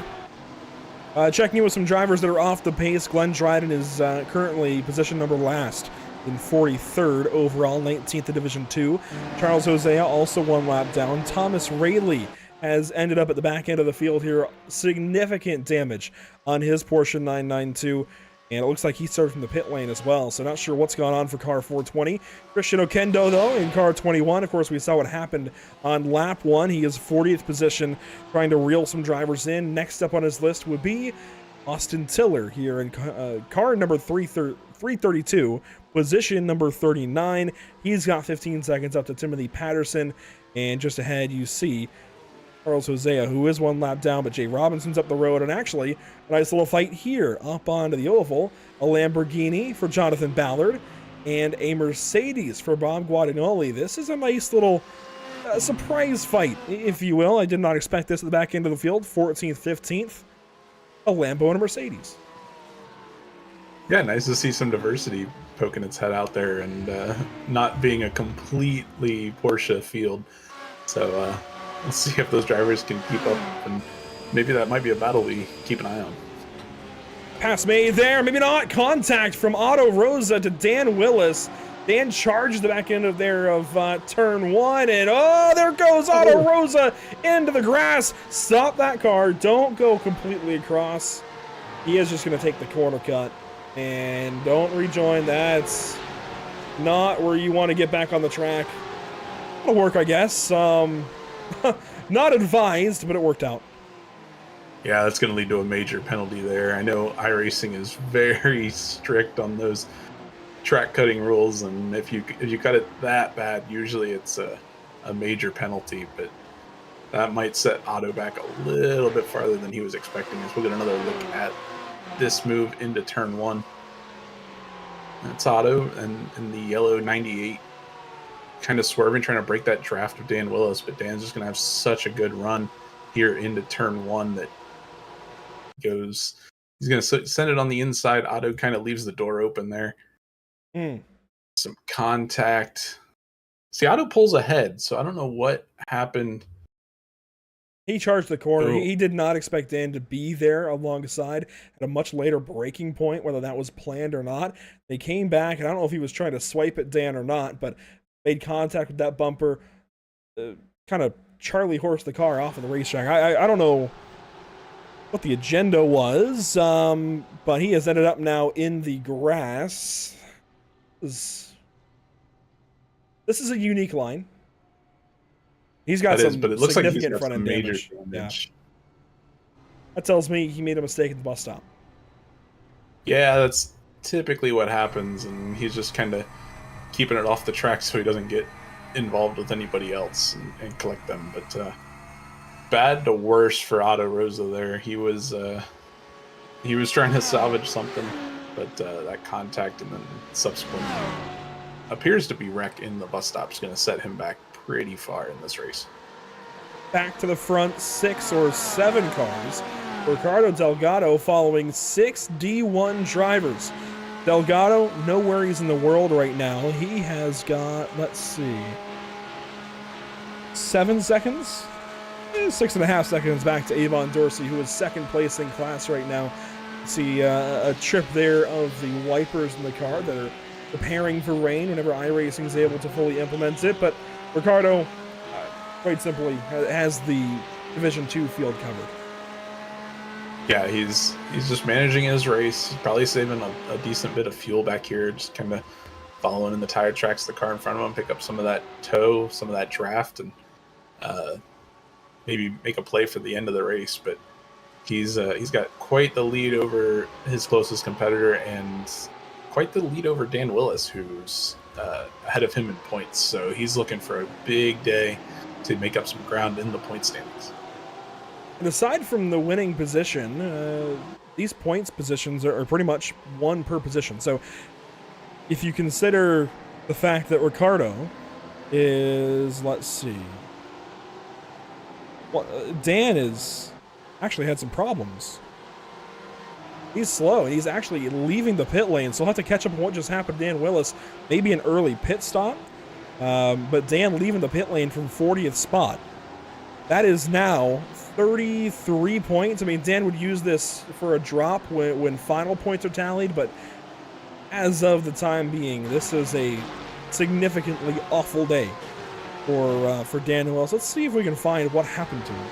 Checking in with some drivers that are off the pace. Glenn Dryden is currently position number last in 43rd overall, 19th in Division 2. Charles Hosea also 1 lap down. Thomas Rayleigh has ended up at the back end of the field here. Significant damage on his Porsche 992. And it looks like he started from the pit lane as well, so not sure what's going on for car 420. Christian Okendo, though, in car 21. Of course, we saw what happened on lap 1. He is 40th position, trying to reel some drivers in. Next up on his list would be Austin Tiller here in car number 332, position number 39. He's got 15 seconds up to Timothy Patterson, and just ahead you see Carlos Hosea, who is 1 lap down, but Jay Robinson's up the road, and actually a nice little fight here up onto the oval. A Lamborghini for Jonathan Ballard and a Mercedes for Bob Guadagnoli. This is a nice little surprise fight, if you will. I did not expect this at the back end of the field. 14th, 15th, a Lambo and a Mercedes. Yeah, nice to see some diversity poking its head out there and not being a completely Porsche field. So let's see if those drivers can keep up, and maybe that might be a battle we keep an eye on. Pass made there, maybe not. Contact from Otto Rosa to Dan Willis. Dan charged the back end of turn 1, and oh, there goes Otto Rosa into the grass. Stop that car. Don't go completely across. He is just going to take the corner cut, and don't rejoin. That's not where you want to get back on the track. It'll work, I guess. Not advised, but it worked out. Yeah, that's going to lead to a major penalty there. I know iRacing is very strict on those track cutting rules, and if you cut it that bad, usually it's a major penalty, but that might set Otto back a little bit farther than he was expecting. As we'll get another look at this move into turn 1. That's Otto and in the yellow 98. Kind of swerving, trying to break that draft of Dan Willis, but Dan's just going to have such a good run here into turn 1 that he's going to send it on the inside. Otto kind of leaves the door open there. Some contact. See, Otto pulls ahead, so I don't know what happened. He charged the corner. He did not expect Dan to be there alongside at a much later breaking point, whether that was planned or not. They came back, and I don't know if he was trying to swipe at Dan or not, but made contact with that bumper, kind of Charlie horsed the car off of the racetrack. I don't know what the agenda was, but he has ended up now in the grass. This is a unique line. He's got some but it looks like he's significant got front some end major damage. damage. Yeah. That tells me he made a mistake at the bus stop. Yeah, that's typically what happens, and he's just kind of keeping it off the track so he doesn't get involved with anybody else and collect them. But bad to worse for Otto Rosa there. He was trying to salvage something, but that contact and then subsequent appears to be wreck in the bus stop is going to set him back pretty far in this race. Back to the front 6 or 7 cars. Ricardo Delgado following 6 D1 drivers. Delgado, no worries in the world right now. He has got, let's see, 7 seconds? 6.5 seconds back to Avon Dorsey, who is second place in class right now. See a trip there of the wipers in the car that are preparing for rain whenever iRacing is able to fully implement it. But Ricardo, quite simply, has the Division 2 field covered. Yeah, he's just managing his race. He's probably saving a decent bit of fuel back here, just kind of following in the tire tracks of the car in front of him, pick up some of that tow, some of that draft, and maybe make a play for the end of the race. But he's got quite the lead over his closest competitor, and quite the lead over Dan Willis, who's ahead of him in points. So he's looking for a big day to make up some ground in the point standings. And aside from the winning position, these points positions are pretty much one per position. So if you consider the fact that Ricardo is, let's see, Dan is actually had some problems. He's slow, and he's actually leaving the pit lane, so he'll have to catch up on what just happened to Dan Willis. Maybe an early pit stop, but Dan leaving the pit lane from 40th spot. That is now 33 points. I mean, Dan would use this for a drop when final points are tallied, but as of the time being, this is a significantly awful day for Dan Willis. Let's see if we can find what happened to him.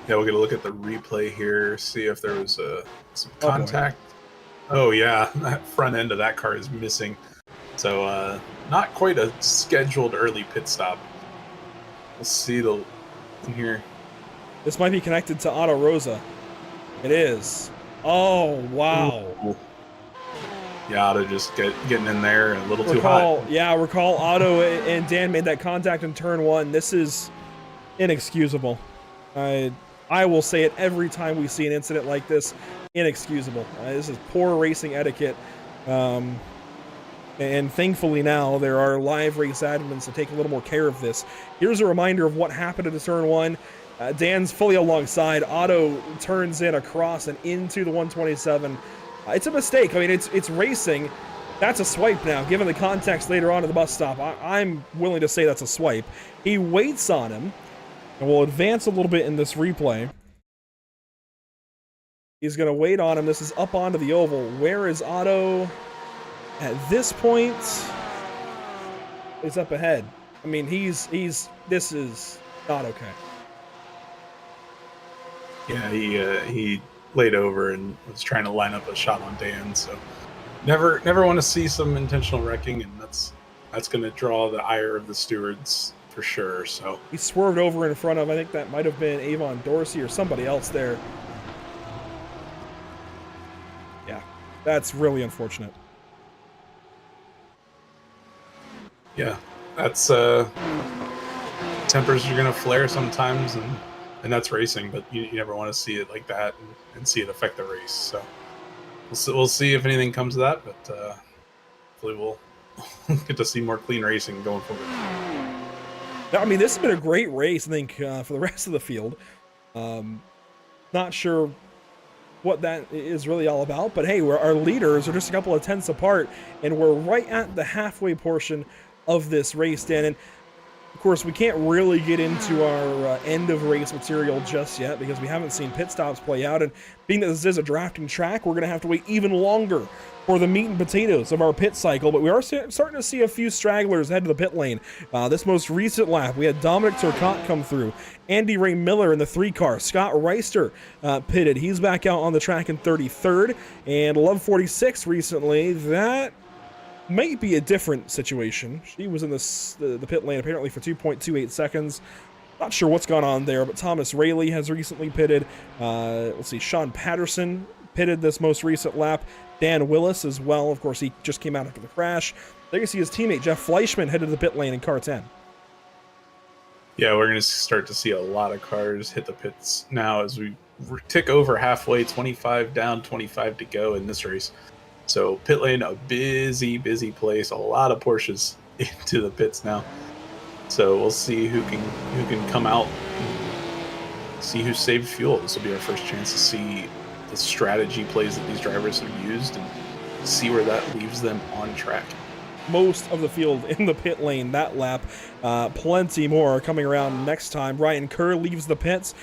Yeah, we're gonna look at the replay here, see if there was some contact. Oh yeah, that front end of that car is missing. So not quite a scheduled early pit stop. We'll see the in here. This might be connected to Otto Rosa. It is. Oh wow. Ooh. Yeah, Otto just getting in there a little too hot. Yeah, recall Otto and Dan made that contact in turn 1. This is inexcusable. I will say it every time we see an incident like this. Inexcusable. This is poor racing etiquette. And thankfully now there are live race admins to take a little more care of this. Here's a reminder of what happened at turn 1. Dan's fully alongside. Otto turns in across and into the 127. It's a mistake. I mean, it's racing. That's a swipe now. Given the context later on at the bus stop, I'm willing to say that's a swipe. He waits on him, and we'll advance a little bit in this replay. He's going to wait on him. This is up onto the oval. Where is Otto? At this point, he's up ahead. I mean, this is not okay. Yeah, he laid over and was trying to line up a shot on Dan. So never want to see some intentional wrecking, and that's going to draw the ire of the stewards for sure. So he swerved over in front of, I think that might have been Avon Dorsey or somebody else there. Yeah, that's really unfortunate. Yeah, that's tempers are going to flare sometimes, and that's racing, but you never want to see it like that and see it affect the race. So we'll see if anything comes of that, but hopefully we'll get to see more clean racing going forward. I mean, this has been a great race, I think, for the rest of the field. Not sure what that is really all about, but hey, our leaders are just a couple of tenths apart, and we're right at the halfway portion of this race, Dan. And of course, we can't really get into our end of race material just yet because we haven't seen pit stops play out. And being that this is a drafting track, we're going to have to wait even longer for the meat and potatoes of our pit cycle. But we are starting to see a few stragglers head to the pit lane. This most recent lap, we had Dominic Turcotte come through, Andy Ray Miller in the 3 car, Scott Reister pitted. He's back out on the track in 33rd, and Love 46 recently. That might be a different situation. She was in the pit lane apparently for 2.28 seconds. Not sure what's gone on there, but Thomas Rayleigh has recently pitted. Let's see, Sean Patterson pitted this most recent lap. Dan Willis as well. Of course, he just came out after the crash. There you see his teammate, Jeff Fleischman, headed to the pit lane in car 10. Yeah, we're going to start to see a lot of cars hit the pits now as we tick over halfway, 25 down, 25 to go in this race. So pit lane, a busy place. A lot of Porsches into the pits now. So we'll see who can come out and see who saved fuel. This will be our first chance to see the strategy plays that these drivers have used and see where that leaves them on track. most of the field in the pit lane that lap. Plenty more coming around next time. Ryan Kerr leaves the pits.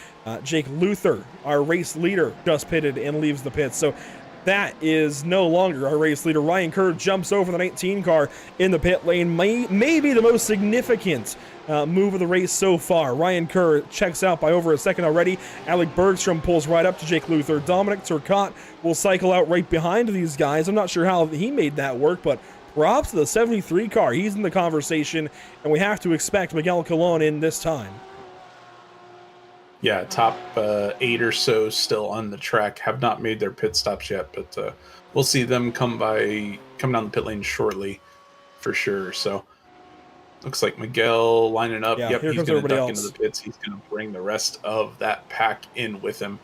Jake Luther, our race leader, just pitted and leaves the pits. So that is no longer our race leader. Ryan Kerr jumps over the 19 car in the pit lane. Maybe the most significant move of the race so far. Ryan Kerr checks out by over a second already. Alec Bergstrom pulls right up to Jake Luther. Dominic Turcotte will cycle out right behind these guys. I'm not sure how he made that work, but props to the 73 car. He's in the conversation, and we have to expect Miguel Colon in this time. Yeah, top 8 or so still on the track, have not made their pit stops yet, but we'll see them come down the pit lane shortly for sure. So looks like Miguel lining up. Yeah, yep, he's going to duck into else. the pits. He's going to bring the rest of that pack in with him.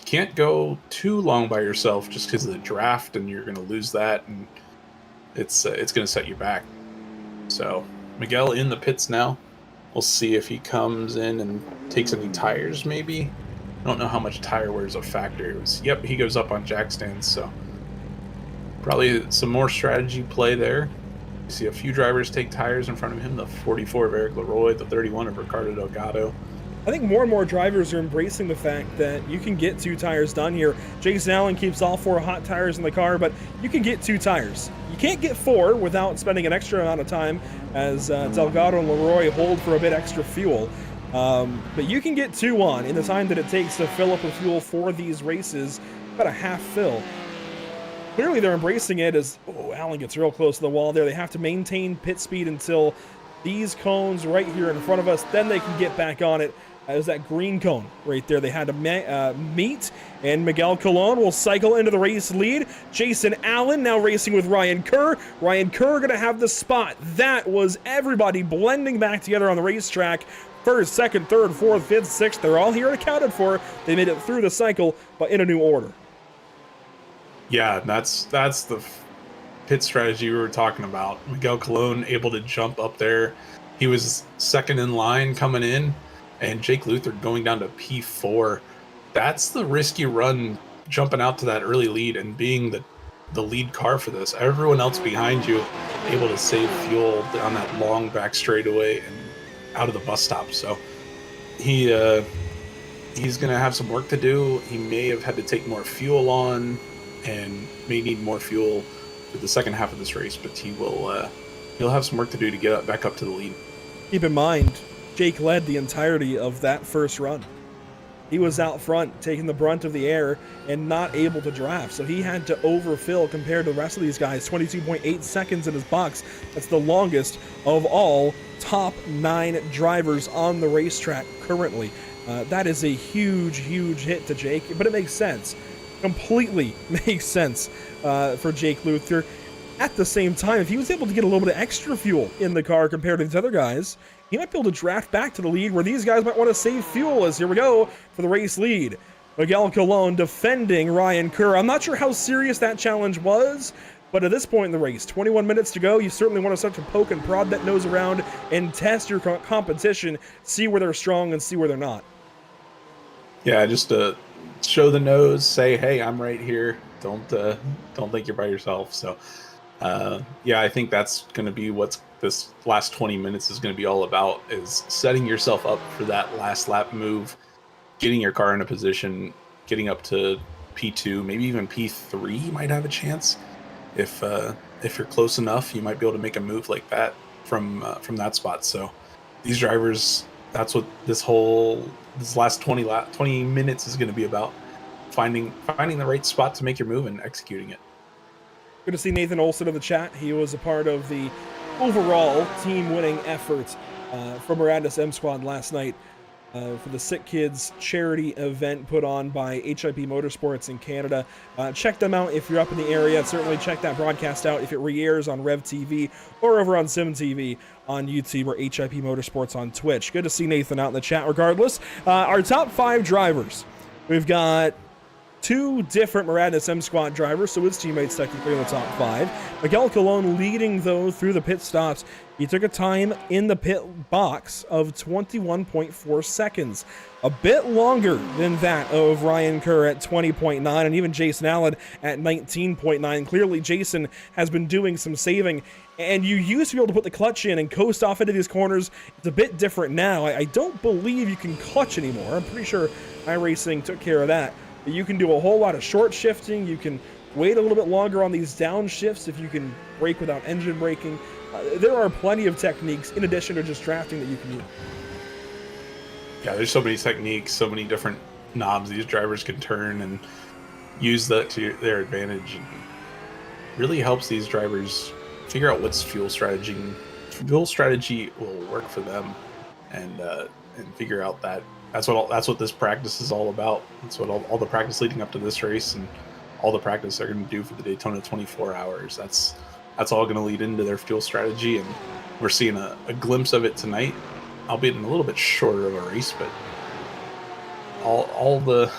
Can't go too long by yourself just because of the draft, and you're going to lose that, and it's going to set you back. So Miguel in the pits now. We'll see if he comes in and takes any tires, maybe. I don't know how much tire wear is a factor. Yep, he goes up on jack stands, so probably some more strategy play there. You see a few drivers take tires in front of him, the 44 of Eric Leroy, the 31 of Ricardo Delgado. I think more and more drivers are embracing the fact that you can get 2 tires done here. Jason Allen keeps all 4 hot tires in the car, but you can get 2 tires. You can't get 4 without spending an extra amount of time as Delgado and Leroy hold for a bit extra fuel. But you can get 2 on in the time that it takes to fill up with fuel for these races, about a half fill. Clearly they're embracing it as, Allen gets real close to the wall there. They have to maintain pit speed until these cones right here in front of us, then they can get back on it. There's that green cone right there they had to meet, and Miguel Colon will cycle into the race lead. Jason Allen now racing with Ryan Kerr. Ryan Kerr going to have the spot. That was everybody blending back together on the racetrack. First, second, third, fourth, fifth, sixth, they're all here accounted for. They made it through the cycle, but in a new order. Yeah, that's the pit strategy we were talking about. Miguel Colon able to jump up there. He was second in line coming in, and Jake Luther going down to P4. That's the risky run, jumping out to that early lead and being the lead car for this. Everyone else behind you able to save fuel down that long back straightaway and out of the bus stop. So he's going to have some work to do. He may have had to take more fuel on and may need more fuel for the second half of this race, but he'll have some work to do to get back up to the lead. Keep in mind, Jake led the entirety of that first run. He was out front, taking the brunt of the air and not able to draft. So he had to overfill compared to the rest of these guys. 22.8 seconds in his box. That's the longest of all top 9 drivers on the racetrack currently. That is a huge, huge hit to Jake, but it makes sense. Completely makes sense for Jake Luther. At the same time, if he was able to get a little bit of extra fuel in the car compared to these other guys, he might be able to draft back to the lead where these guys might want to save fuel. As here we go for the race lead. Miguel Colon defending Ryan Kerr. I'm not sure how serious that challenge was, but at this point in the race, 21 minutes to go, you certainly want to start to poke and prod that nose around and test your competition, see where they're strong and see where they're not. Yeah, just to show the nose, say, hey, I'm right here. Don't think you're by yourself. So yeah, I think that's going to be what's this last 20 minutes is going to be all about, is setting yourself up for that last lap move, getting your car in a position, getting up to P2, maybe even P3 you might have a chance. If you're close enough, you might be able to make a move like that from that spot. So these drivers, that's what this last 20 minutes is going to be about, finding the right spot to make your move and executing it. Good to see Nathan Olson in the chat. He was a part of the overall team-winning effort from Mirandus M Squad last night for the Sick Kids charity event put on by HIP Motorsports in Canada. Check them out if you're up in the area. Certainly check that broadcast out if it re-airs on Rev TV or over on Sim TV on YouTube or HIP Motorsports on Twitch. Good to see Nathan out in the chat regardless. Our top 5 drivers. We've got two different Madness M Squad drivers, so his teammates technically in the top 5. Miguel Colon leading, though, through the pit stops. He took a time in the pit box of 21.4 seconds. A bit longer than that of Ryan Kerr at 20.9, and even Jason Allen at 19.9. Clearly, Jason has been doing some saving, and you used to be able to put the clutch in and coast off into these corners. It's a bit different now. I don't believe you can clutch anymore. I'm pretty sure iRacing took care of that. But you can do a whole lot of short shifting. You can wait a little bit longer on these downshifts if you can brake without engine braking. There are plenty of techniques in addition to just drafting that you can use. Yeah, there's so many techniques, so many different knobs these drivers can turn and use that to their advantage. And really helps these drivers figure out what's fuel strategy. Fuel strategy will work for them, and figure out that that's what this practice is all about. That's what all the practice leading up to this race and all the practice they're going to do for the Daytona 24 hours. That's all going to lead into their fuel strategy, and we're seeing a glimpse of it tonight, albeit in a little bit shorter of a race, but all the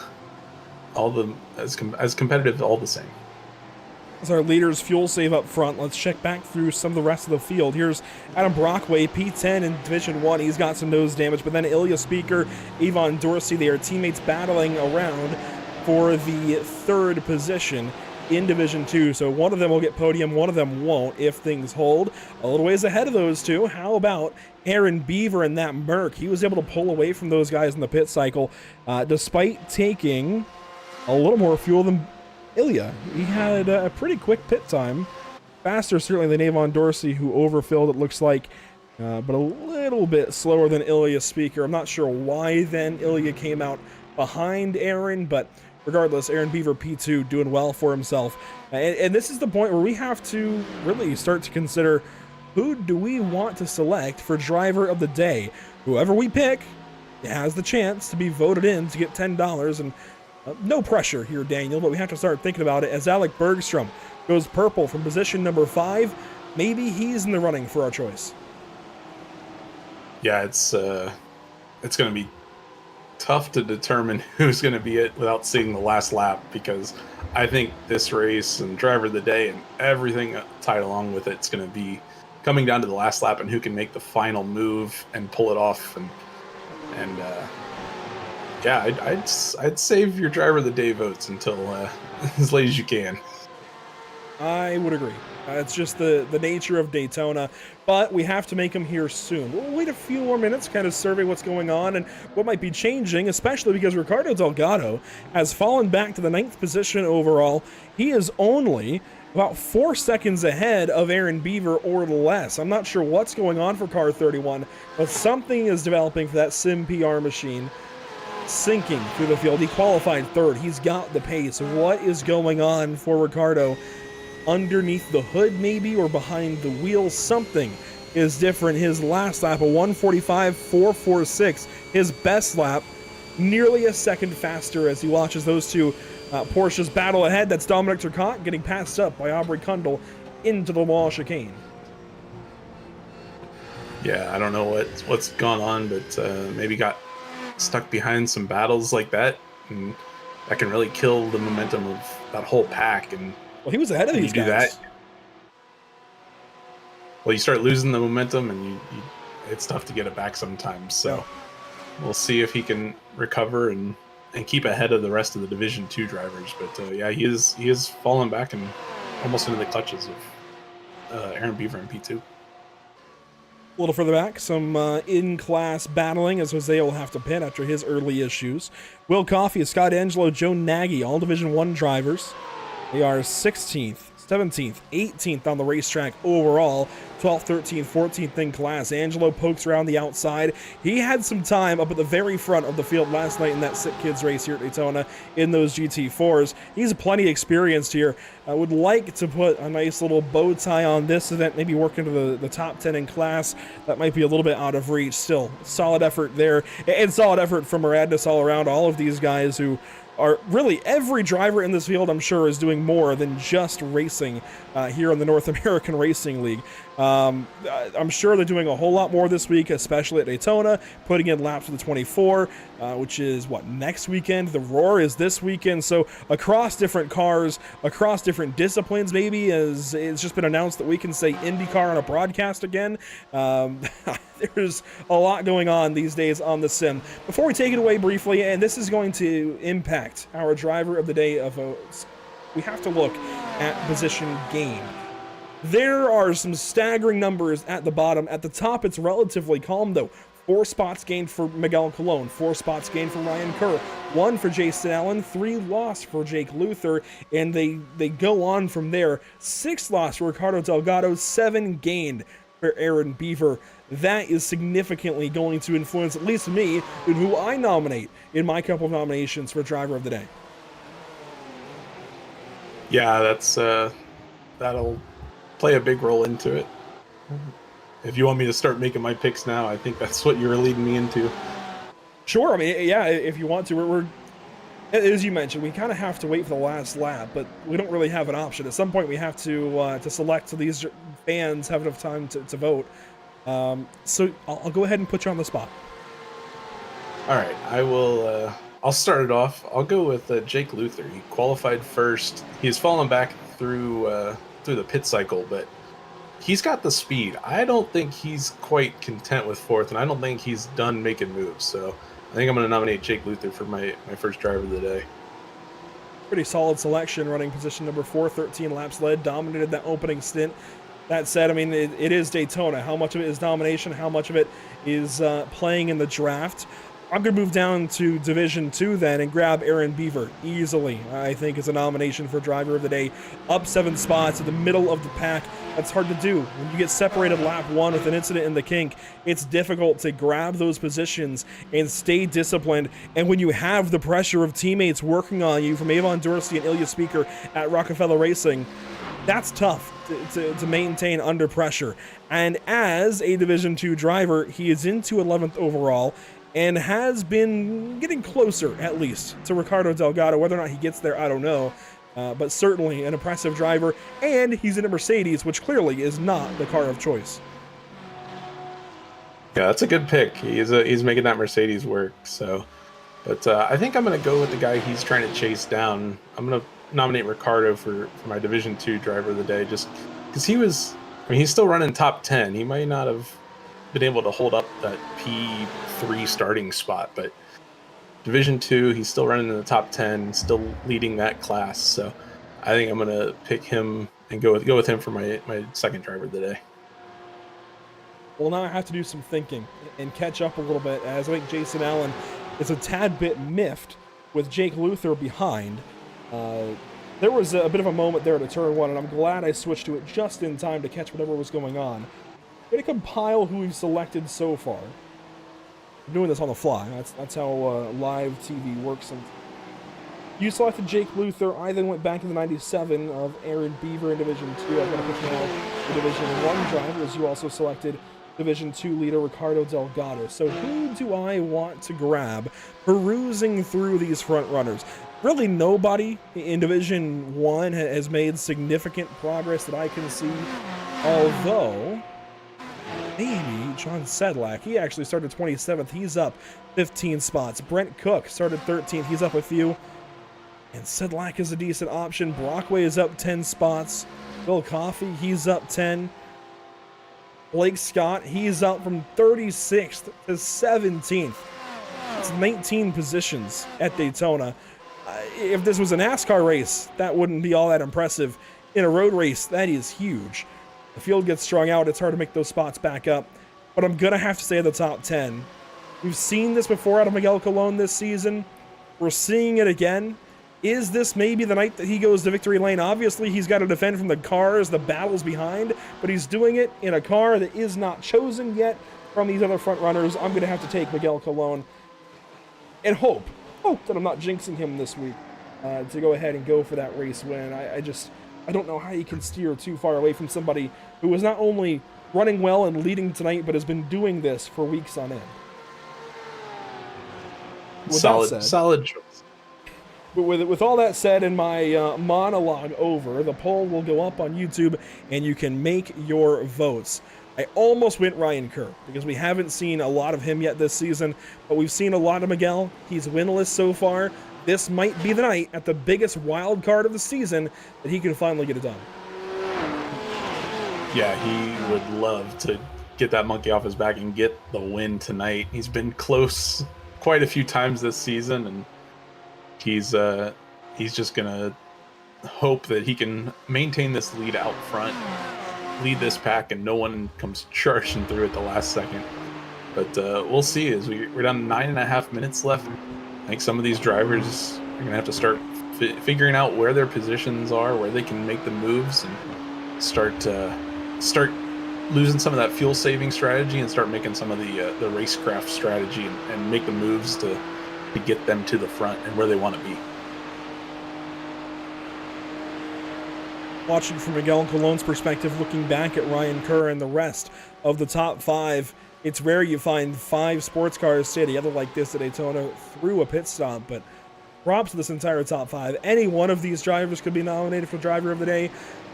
as competitive, all the same. As our leaders fuel save up front, let's check back through some of the rest of the field. Here's Adam Brockway, P10 in Division 1. He's got some nose damage, but then Ilya Speaker, Avon Dorsey, they are teammates battling around for the 3rd position in Division 2. So one of them will get podium, one of them won't if things hold. A little ways ahead of those two, how about Aaron Beaver in that Merc? He was able to pull away from those guys in the pit cycle despite taking a little more fuel than Ilya. He had a pretty quick pit time. Faster, certainly, than Avon Dorsey, who overfilled, it looks like, but a little bit slower than Ilya Speaker. I'm not sure why then Ilya came out behind Aaron, but regardless, Aaron Beaver P2 doing well for himself. And this is the point where we have to really start to consider, who do we want to select for driver of the day? Whoever we pick has the chance to be voted in to get $10, and no pressure here, Daniel, but we have to start thinking about it as Alec Bergstrom goes purple from position number 5. Maybe he's in the running for our choice. Yeah, it's going to be tough to determine who's going to be it without seeing the last lap, because I think this race and driver of the day and everything tied along with it's going to be coming down to the last lap and who can make the final move and pull it off. And yeah, I'd save your driver of the day votes until as late as you can. I would agree. It's just the nature of Daytona, but we have to make them here soon. We'll wait a few more minutes, kind of survey what's going on and what might be changing, especially because Ricardo Delgado has fallen back to the 9th position overall. He is only about 4 seconds ahead of Aaron Beaver or less. I'm not sure what's going on for Car 31, but something is developing for that Sim PR machine. Sinking through the field. He qualified 3rd. He's got the pace. What is going on for Ricardo? Underneath the hood, maybe, or behind the wheel, something is different. His last lap, a 1:45.446, his best lap, nearly a second faster as he watches those two Porsches battle ahead. That's Dominic Turcotte getting passed up by Aubrey Kundle into the wall chicane. Yeah, I don't know what's gone on, but maybe got stuck behind some battles like that, and that can really kill the momentum of that whole pack. And well, he was ahead of these guys. That, well, you start losing the momentum, and it's tough to get it back sometimes. So we'll see if he can recover and keep ahead of the rest of the Division 2 drivers. But yeah, he is falling back and almost into the clutches of Aaron Beaver in P2. A little further back, some in-class battling as Jose will have to pit after his early issues. Will Coffey, Scott Angelo, Joe Nagy, all Division 1 drivers. They are 16th, 17th, 18th on the racetrack overall. 12th, 13th, 14th in class. Angelo pokes around the outside. He had some time up at the very front of the field last night in that Sick Kids race here at Daytona in those GT4s. He's plenty experienced here. I would like to put a nice little bow tie on this event, maybe work into the top 10 in class. That might be a little bit out of reach. Still, solid effort there. And solid effort from Radness all around. All of these guys who are really every driver in this field, I'm sure, is doing more than just racing here in the North American Racing League. I'm sure they're doing a whole lot more this week, especially at Daytona, putting in laps for the 24, which is what, next weekend? The Roar is this weekend. So across different cars, across different disciplines, maybe, as it's just been announced that we can say IndyCar on a broadcast again. There's a lot going on these days on the sim. Before we take it away briefly, and this is going to impact our driver of the day of votes, we have to look at position gained. There are some staggering numbers at the bottom. At the top, it's relatively calm, though. 4 spots gained for Miguel Colon, 4 spots gained for Ryan Kerr, 1 for Jason Allen, 3 lost for Jake Luther, and they go on from there. 6 lost for Ricardo Delgado, 7 gained for Aaron Beaver. That is significantly going to influence at least me in who I nominate in my couple of nominations for driver of the day. Yeah, that'll play a big role into it. If you want me to start making my picks now, I think that's what you were leading me into. Sure, I mean, yeah, if you want to. We're as you mentioned, we kind of have to wait for the last lap, but we don't really have an option. At some point, we have to select so these fans have enough time to vote. So I'll go ahead and put you on the spot. All right, I will. I'll start it off. I'll go with Jake Luther. He qualified first. He's fallen back through the pit cycle, but he's got the speed. I don't think he's quite content with 4th, and I don't think he's done making moves. So I think I'm going to nominate Jake Luther for my first driver of the day. Pretty solid selection, running position number 4, 13 laps led, dominated that opening stint. That said, I mean, it is Daytona. How much of it is domination? How much of it is playing in the draft? I'm going to move down to Division 2 then and grab Aaron Beaver easily, I think, is a nomination for driver of the day. Up 7 spots in the middle of the pack. That's hard to do. When you get separated lap 1 with an incident in the kink, it's difficult to grab those positions and stay disciplined. And when you have the pressure of teammates working on you from Avon Dorsey and Ilya Speaker at Rockefeller Racing, that's tough to maintain under pressure. And as a Division 2 driver, he is into 11th overall and has been getting closer, at least, to Ricardo Delgado. Whether or not he gets there, I don't know. But certainly an impressive driver, and he's in a Mercedes, which clearly is not the car of choice. Yeah, that's a good pick. He's making that Mercedes work. So, but I think I'm going to go with the guy he's trying to chase down. I'm going to nominate Ricardo for my Division 2 driver of the day, just because he's still running top 10. He might not have been able to hold up that P3 starting spot, but Division 2, he's still running in the top 10, still leading that class. So I think I'm going to pick him and go with him for my second driver of the day. Well, now I have to do some thinking and catch up a little bit, as I think Jason Allen is a tad bit miffed with Jake Luther behind. There was a bit of a moment there to turn 1, and I'm glad I switched to it just in time to catch whatever was going on. I'm going to compile who we've selected so far. I'm doing this on the fly. That's how live TV works. You selected Jake Luther. I then went back to the 97 of Aaron Beaver in Division 2. I'm going to pick now the Division 1 driver, as you also selected Division 2 leader Ricardo Delgado. So who do I want to grab perusing through these front runners? Really nobody in Division 1 has made significant progress that I can see, although maybe John Sedlak. He actually started 27th. He's up 15 spots. Brent Cook started 13th. He's up a few. And Sedlak is a decent option. Brockway is up 10 spots. Bill Coffey, he's up 10. Blake Scott, he's up from 36th to 17th. That's 19 positions at Daytona. If this was a NASCAR race, that wouldn't be all that impressive. In a road race, that is huge. The field gets strung out. It's hard to make those spots back up. But I'm going to have to say the top 10. We've seen this before out of Miguel Colon this season. We're seeing it again. Is this maybe the night that he goes to victory lane? Obviously, he's got to defend from the cars, the battles behind, but he's doing it in a car that is not chosen yet from these other front runners. I'm going to have to take Miguel Colon and hope that I'm not jinxing him this week to go ahead and go for that race win. I don't know how you can steer too far away from somebody who is not only running well and leading tonight, but has been doing this for weeks on end. With solid choice. with all that said and my monologue over, the poll will go up on YouTube and you can make your votes. I almost went Ryan Kerr because we haven't seen a lot of him yet this season, but we've seen a lot of Miguel. He's winless so far. This might be the night at the biggest wild card of the season that he can finally get it done. Yeah, he would love to get that monkey off his back and get the win tonight. He's been close quite a few times this season, and he's just gonna hope that he can maintain this lead out front, lead this pack, and no one comes charging through at the last second. But we'll see. As we're down 9.5 minutes left, I think some of these drivers are gonna have to start figuring out where their positions are, where they can make the moves, and start losing some of that fuel saving strategy and start making some of the racecraft strategy and make the moves to get them to the front and where they want to be. Watching from Miguel Colon's perspective, looking back at Ryan Kerr and the rest of the top 5, it's rare you find 5 sports cars stay together like this at Daytona through a pit stop, but props to this entire top 5. Any one of these drivers could be nominated for driver of the day.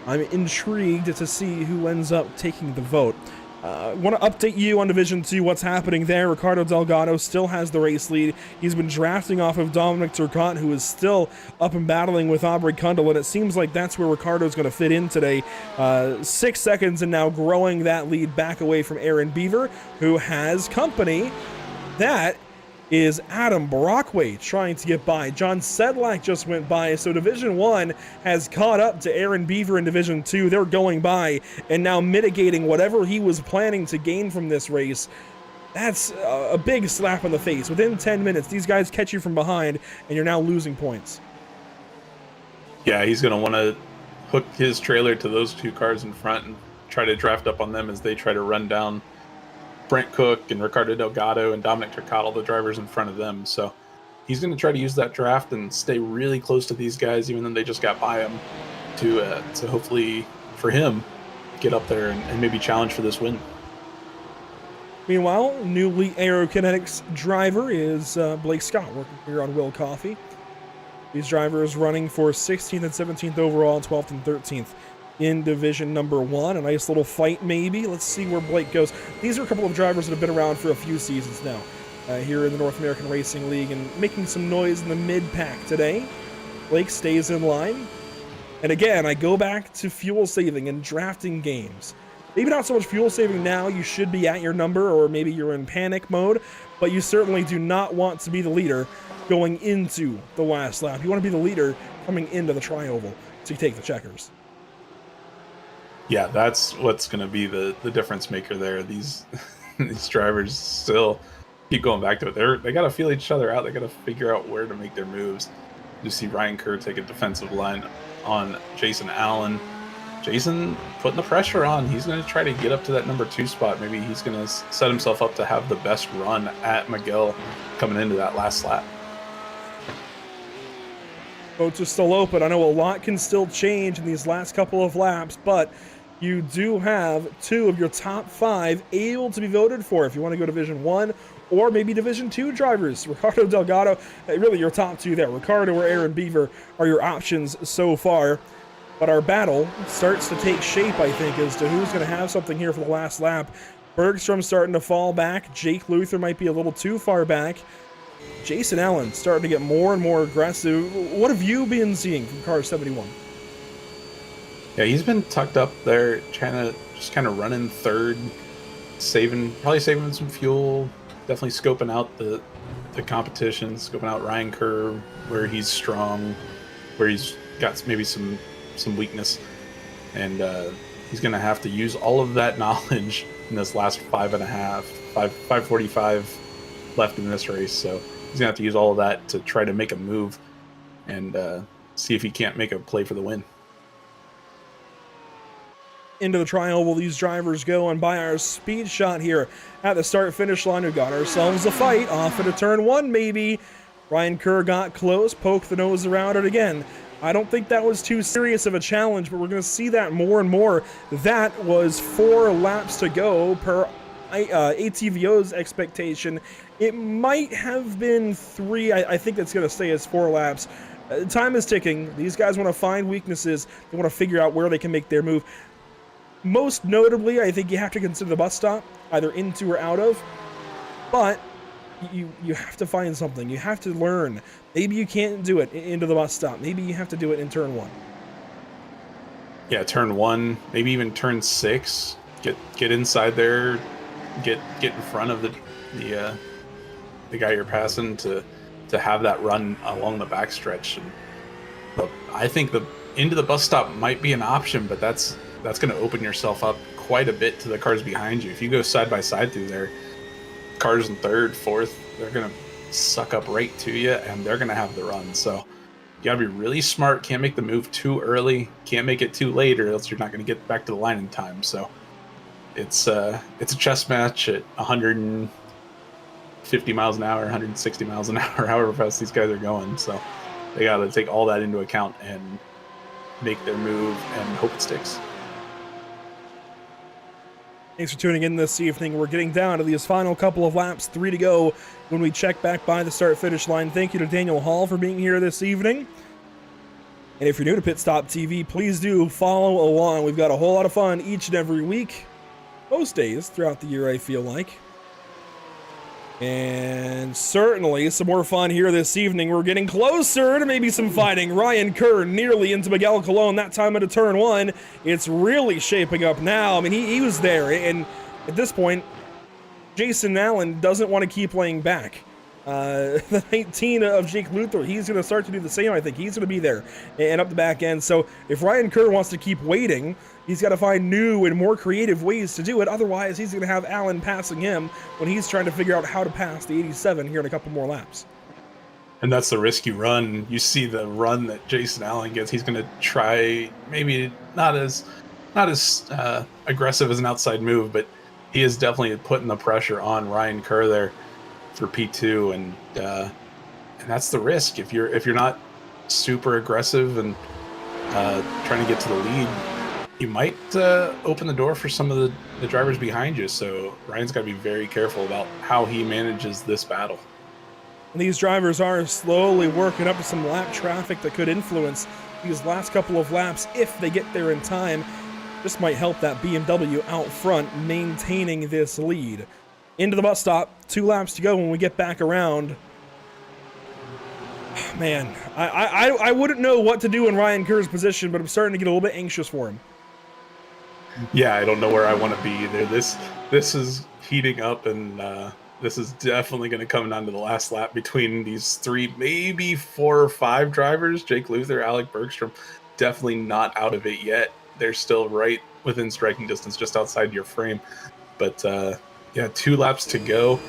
I'm intrigued to see who ends up taking the vote. I want to update you on Division 2, what's happening there. Ricardo Delgado still has the race lead. He's been drafting off of Dominic Turcotte, who is still up and battling with Aubrey Kundal, and it seems like that's where Ricardo's going to fit in today. 6 seconds and now growing that lead back away from Aaron Beaver, who has company. That is Adam Brockway trying to get by. John Sedlak just went by, so Division 1 has caught up to Aaron Beaver in Division 2. They're going by and now mitigating whatever he was planning to gain from this race. That's a big slap in the face. Within 10 minutes, these guys catch you from behind, and you're now losing points. Yeah, he's going to want to hook his trailer to those 2 cars in front and try to draft up on them as they try to run down Brent Cook and Ricardo Delgado and Dominic Turcotte, all the drivers in front of them. So he's going to try to use that draft and stay really close to these guys, even though they just got by him, to hopefully, for him, get up there and maybe challenge for this win. Meanwhile, newly Aerokinetics driver is Blake Scott, working here on Will Coffey. These drivers running for 16th and 17th overall, 12th and 13th in Division number 1. A nice little fight, maybe. Let's see where Blake goes. These are a couple of drivers that have been around for a few seasons now here in the North American Racing League and making some noise in the mid-pack today. Blake stays in line. And again, I go back to fuel saving and drafting games. Maybe not so much fuel saving now. You should be at your number, or maybe you're in panic mode, but you certainly do not want to be the leader going into the last lap. You want to be the leader coming into the tri-oval to take the checkers. Yeah, that's what's going to be the difference maker there. These drivers still keep going back to it. They got to feel each other out. They got to figure out where to make their moves. You see Ryan Kerr take a defensive line on Jason Allen. Jason putting the pressure on. He's going to try to get up to that number 2 spot. Maybe he's going to set himself up to have the best run at Miguel coming into that last lap. Votes are still open. I know a lot can still change in these last couple of laps, but you do have 2 of your top 5 able to be voted for if you want to go Division 1 or maybe Division 2 drivers. Ricardo Delgado, really your top 2 there. Ricardo or Aaron Beaver are your options so far. But our battle starts to take shape, I think, as to who's going to have something here for the last lap. Bergstrom's starting to fall back. Jake Luther might be a little too far back. Jason Allen starting to get more and more aggressive. What have you been seeing from car 71? Yeah, he's been tucked up there, trying to just kind of running third, probably saving some fuel, definitely scoping out the competition, scoping out Ryan Kerr, where he's strong, where he's got maybe some weakness, and he's going to have to use all of that knowledge in this last 5:45 left in this race. So he's going to have to use all of that to try to make a move and see if he can't make a play for the win. Into the trial will these drivers go, and by our speed shot here at the start-finish line, we got ourselves a fight off into turn 1 maybe. Ryan Kerr got close, poked the nose around it again. I don't think that was too serious of a challenge, but we're going to see that more and more. That was 4 laps to go per ATVO's expectation. It might have been 3. I think that's going to stay as 4 laps. Time is ticking. These guys want to find weaknesses. They want to figure out where they can make their move. Most notably, I think you have to consider the bus stop, either into or out of. But you have to find something. You have to learn. Maybe you can't do it into the bus stop. Maybe you have to do it in turn 1. Yeah, turn 1, maybe even turn 6. Get inside there, get in front of the guy you're passing to have that run along the backstretch. But I think the into the bus stop might be an option, but that's going to open yourself up quite a bit to the cars behind you. If you go side by side through there, cars in 3rd, 4th, they're going to suck up right to you, and they're going to have the run. So you got to be really smart. Can't make the move too early. Can't make it too late, or else you're not going to get back to the line in time. So it's a chess match at 150 miles an hour, 160 miles an hour, however fast these guys are going. So they got to take all that into account and make their move and hope it sticks. Thanks for tuning in this evening. We're getting down to these final couple of laps, 3 to go when we check back by the start-finish line. Thank you to Daniel Hall for being here this evening. And if you're new to Pit Stop TV, please do follow along. We've got a whole lot of fun each and every week, most days throughout the year, I feel like. And certainly some more fun here this evening. We're getting closer to maybe some fighting. Ryan Kerr nearly into Miguel Colon, that time into turn 1. It's really shaping up now. I mean, he was there, and at this point, Jason Allen doesn't want to keep laying back. The 19 of Jake Luther, he's going to start to do the same, I think. He's going to be there and up the back end. So if Ryan Kerr wants to keep waiting, he's got to find new and more creative ways to do it. Otherwise, he's going to have Allen passing him when he's trying to figure out how to pass the 87 here in a couple more laps. And that's the risk you run. You see the run that Jason Allen gets. He's going to try maybe not as aggressive as an outside move, but he is definitely putting the pressure on Ryan Kerr there for P2, and that's the risk. If you're not super aggressive and trying to get to the lead, you might open the door for some of the drivers behind you. So Ryan's got to be very careful about how he manages this battle. And these drivers are slowly working up to some lap traffic that could influence these last couple of laps if they get there in time. This might help that BMW out front maintaining this lead. Into the bus stop, 2 laps to go when we get back around. Man, I wouldn't know what to do in Ryan Kerr's position, but I'm starting to get a little bit anxious for him. Yeah, I don't know where I want to be either. This is heating up, and this is definitely going to come down to the last lap between these 3, maybe 4 or 5 drivers. Jake Luther, Alec Bergstrom, definitely not out of it yet. They're still right within striking distance, just outside your frame. But yeah, 2 laps to go.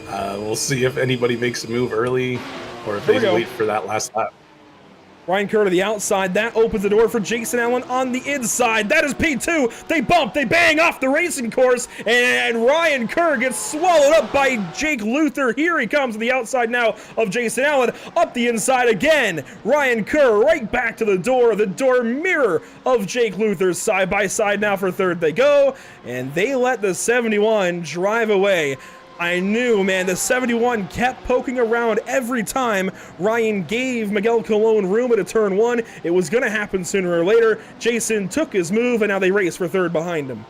We'll see if anybody makes a move early or if they wait for that last lap. Ryan Kerr to the outside. That opens the door for Jason Allen on the inside. That is P2. They bump. They bang off the racing course. And Ryan Kerr gets swallowed up by Jake Luther. Here he comes to the outside now of Jason Allen. Up the inside again. Ryan Kerr right back to the door mirror of Jake Luther's side by side now for 3rd they go. And they let the 71 drive away. I knew, man, the 71 kept poking around every time Ryan gave Miguel Colon room at a turn 1. It was going to happen sooner or later. Jason took his move, and now they race for 3rd behind him.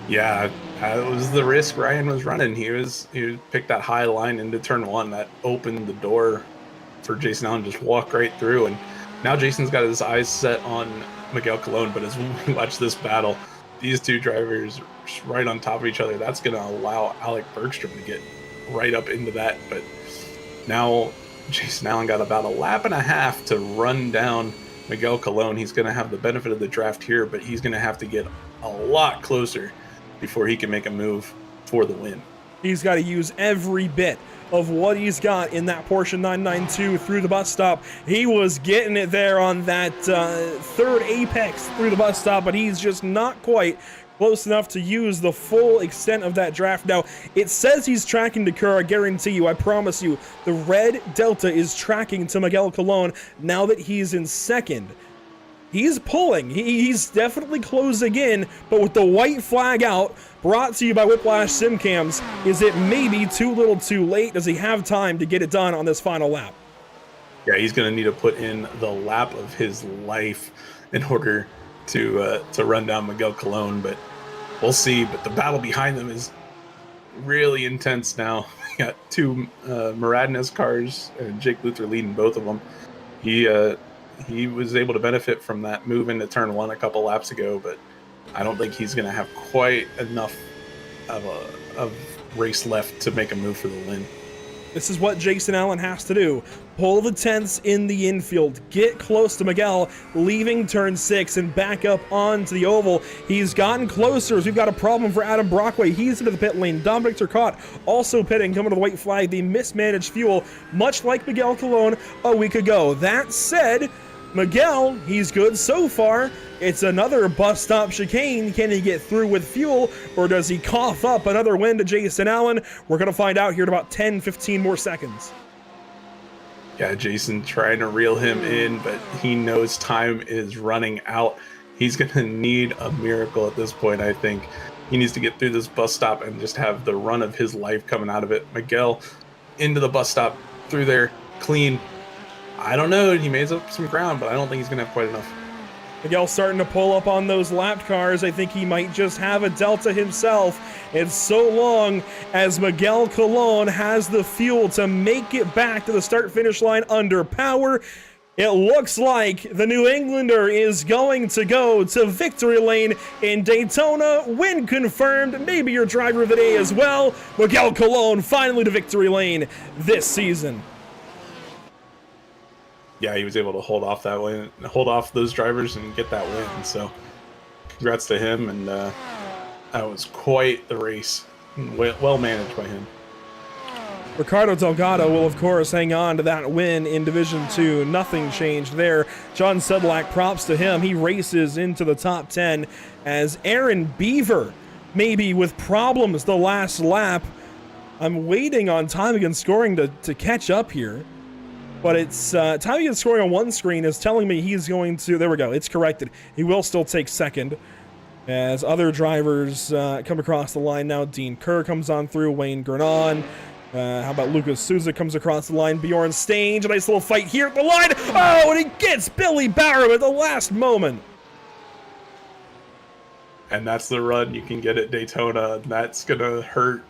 Yeah, that was the risk Ryan was running. He picked that high line into turn 1 that opened the door for Jason Allen to just walk right through. And now Jason's got his eyes set on Miguel Colon, but as we watch this battle, these 2 drivers right on top of each other, that's going to allow Alec Bergstrom to get right up into that. But now Jason Allen got about a lap and a half to run down Miguel Colon. He's going to have the benefit of the draft here, but he's going to have to get a lot closer before he can make a move for the win. He's got to use every bit of what he's got in that Porsche 992 through the bus stop. He was getting it there on that 3rd apex through the bus stop, but he's just not quite close enough to use the full extent of that draft. Now, it says he's tracking to Kerr. I guarantee you, I promise you, the red Delta is tracking to Miguel Colon now that he's in 2nd. He's pulling. He's definitely closing in, but with the white flag out, brought to you by Whiplash Simcams, is it maybe too little too late? Does he have time to get it done on this final lap? Yeah, he's going to need to put in the lap of his life in order to run down Miguel Colon, but we'll see. But the battle behind them is really intense now. We got two Muradinez cars and Jake Luther leading both of them. He was able to benefit from that move into turn one a couple laps ago, but I don't think he's going to have quite enough of race left to make a move for the win. This is what Jason Allen has to do. Pull the 10s in the infield. Get close to Miguel, leaving turn 6 and back up onto the oval. He's gotten closer as we've got a problem for Adam Brockway. He's into the pit lane. Dominic Turcotte also pitting, coming to the white flag. The mismanaged fuel, much like Miguel Colon a week ago. That said, Miguel, he's good so far. It's another bus stop chicane. Can he get through with fuel, or does he cough up another win to Jason Allen? We're going to find out here in about 10, 15 more seconds. Yeah, Jason trying to reel him in, but he knows time is running out. He's going to need a miracle at this point, I think. He needs to get through this bus stop and just have the run of his life coming out of it. Miguel into the bus stop, through there, clean. I don't know, he made up some ground, but I don't think he's going to have quite enough. Miguel starting to pull up on those lapped cars. I think he might just have a Delta himself. And so long as Miguel Colon has the fuel to make it back to the start-finish line under power, it looks like the New Englander is going to go to victory lane in Daytona. Win confirmed. Maybe your driver of the day as well. Miguel Colon finally to victory lane this season. Yeah, he was able to hold off that win, hold off those drivers and get that win. So congrats to him, and that was quite the race. Well managed by him. Ricardo Delgado will, of course, hang on to that win in Division 2. Nothing changed there. John Sedlak, props to him. He races into the top 10 as Aaron Beaver, maybe with problems the last lap. I'm waiting on time against scoring to catch up here. But it's time against scoring on one screen is telling me he's going to, there we go, it's corrected. He will still take second as other drivers come across the line now. Dean Kerr comes on through, Wayne Gernon. How about Lucas Souza comes across the line, Bjorn Stange, a nice little fight here at the line. Oh, and he gets Billy Barham at the last moment. And that's the run you can get at Daytona. That's going to hurt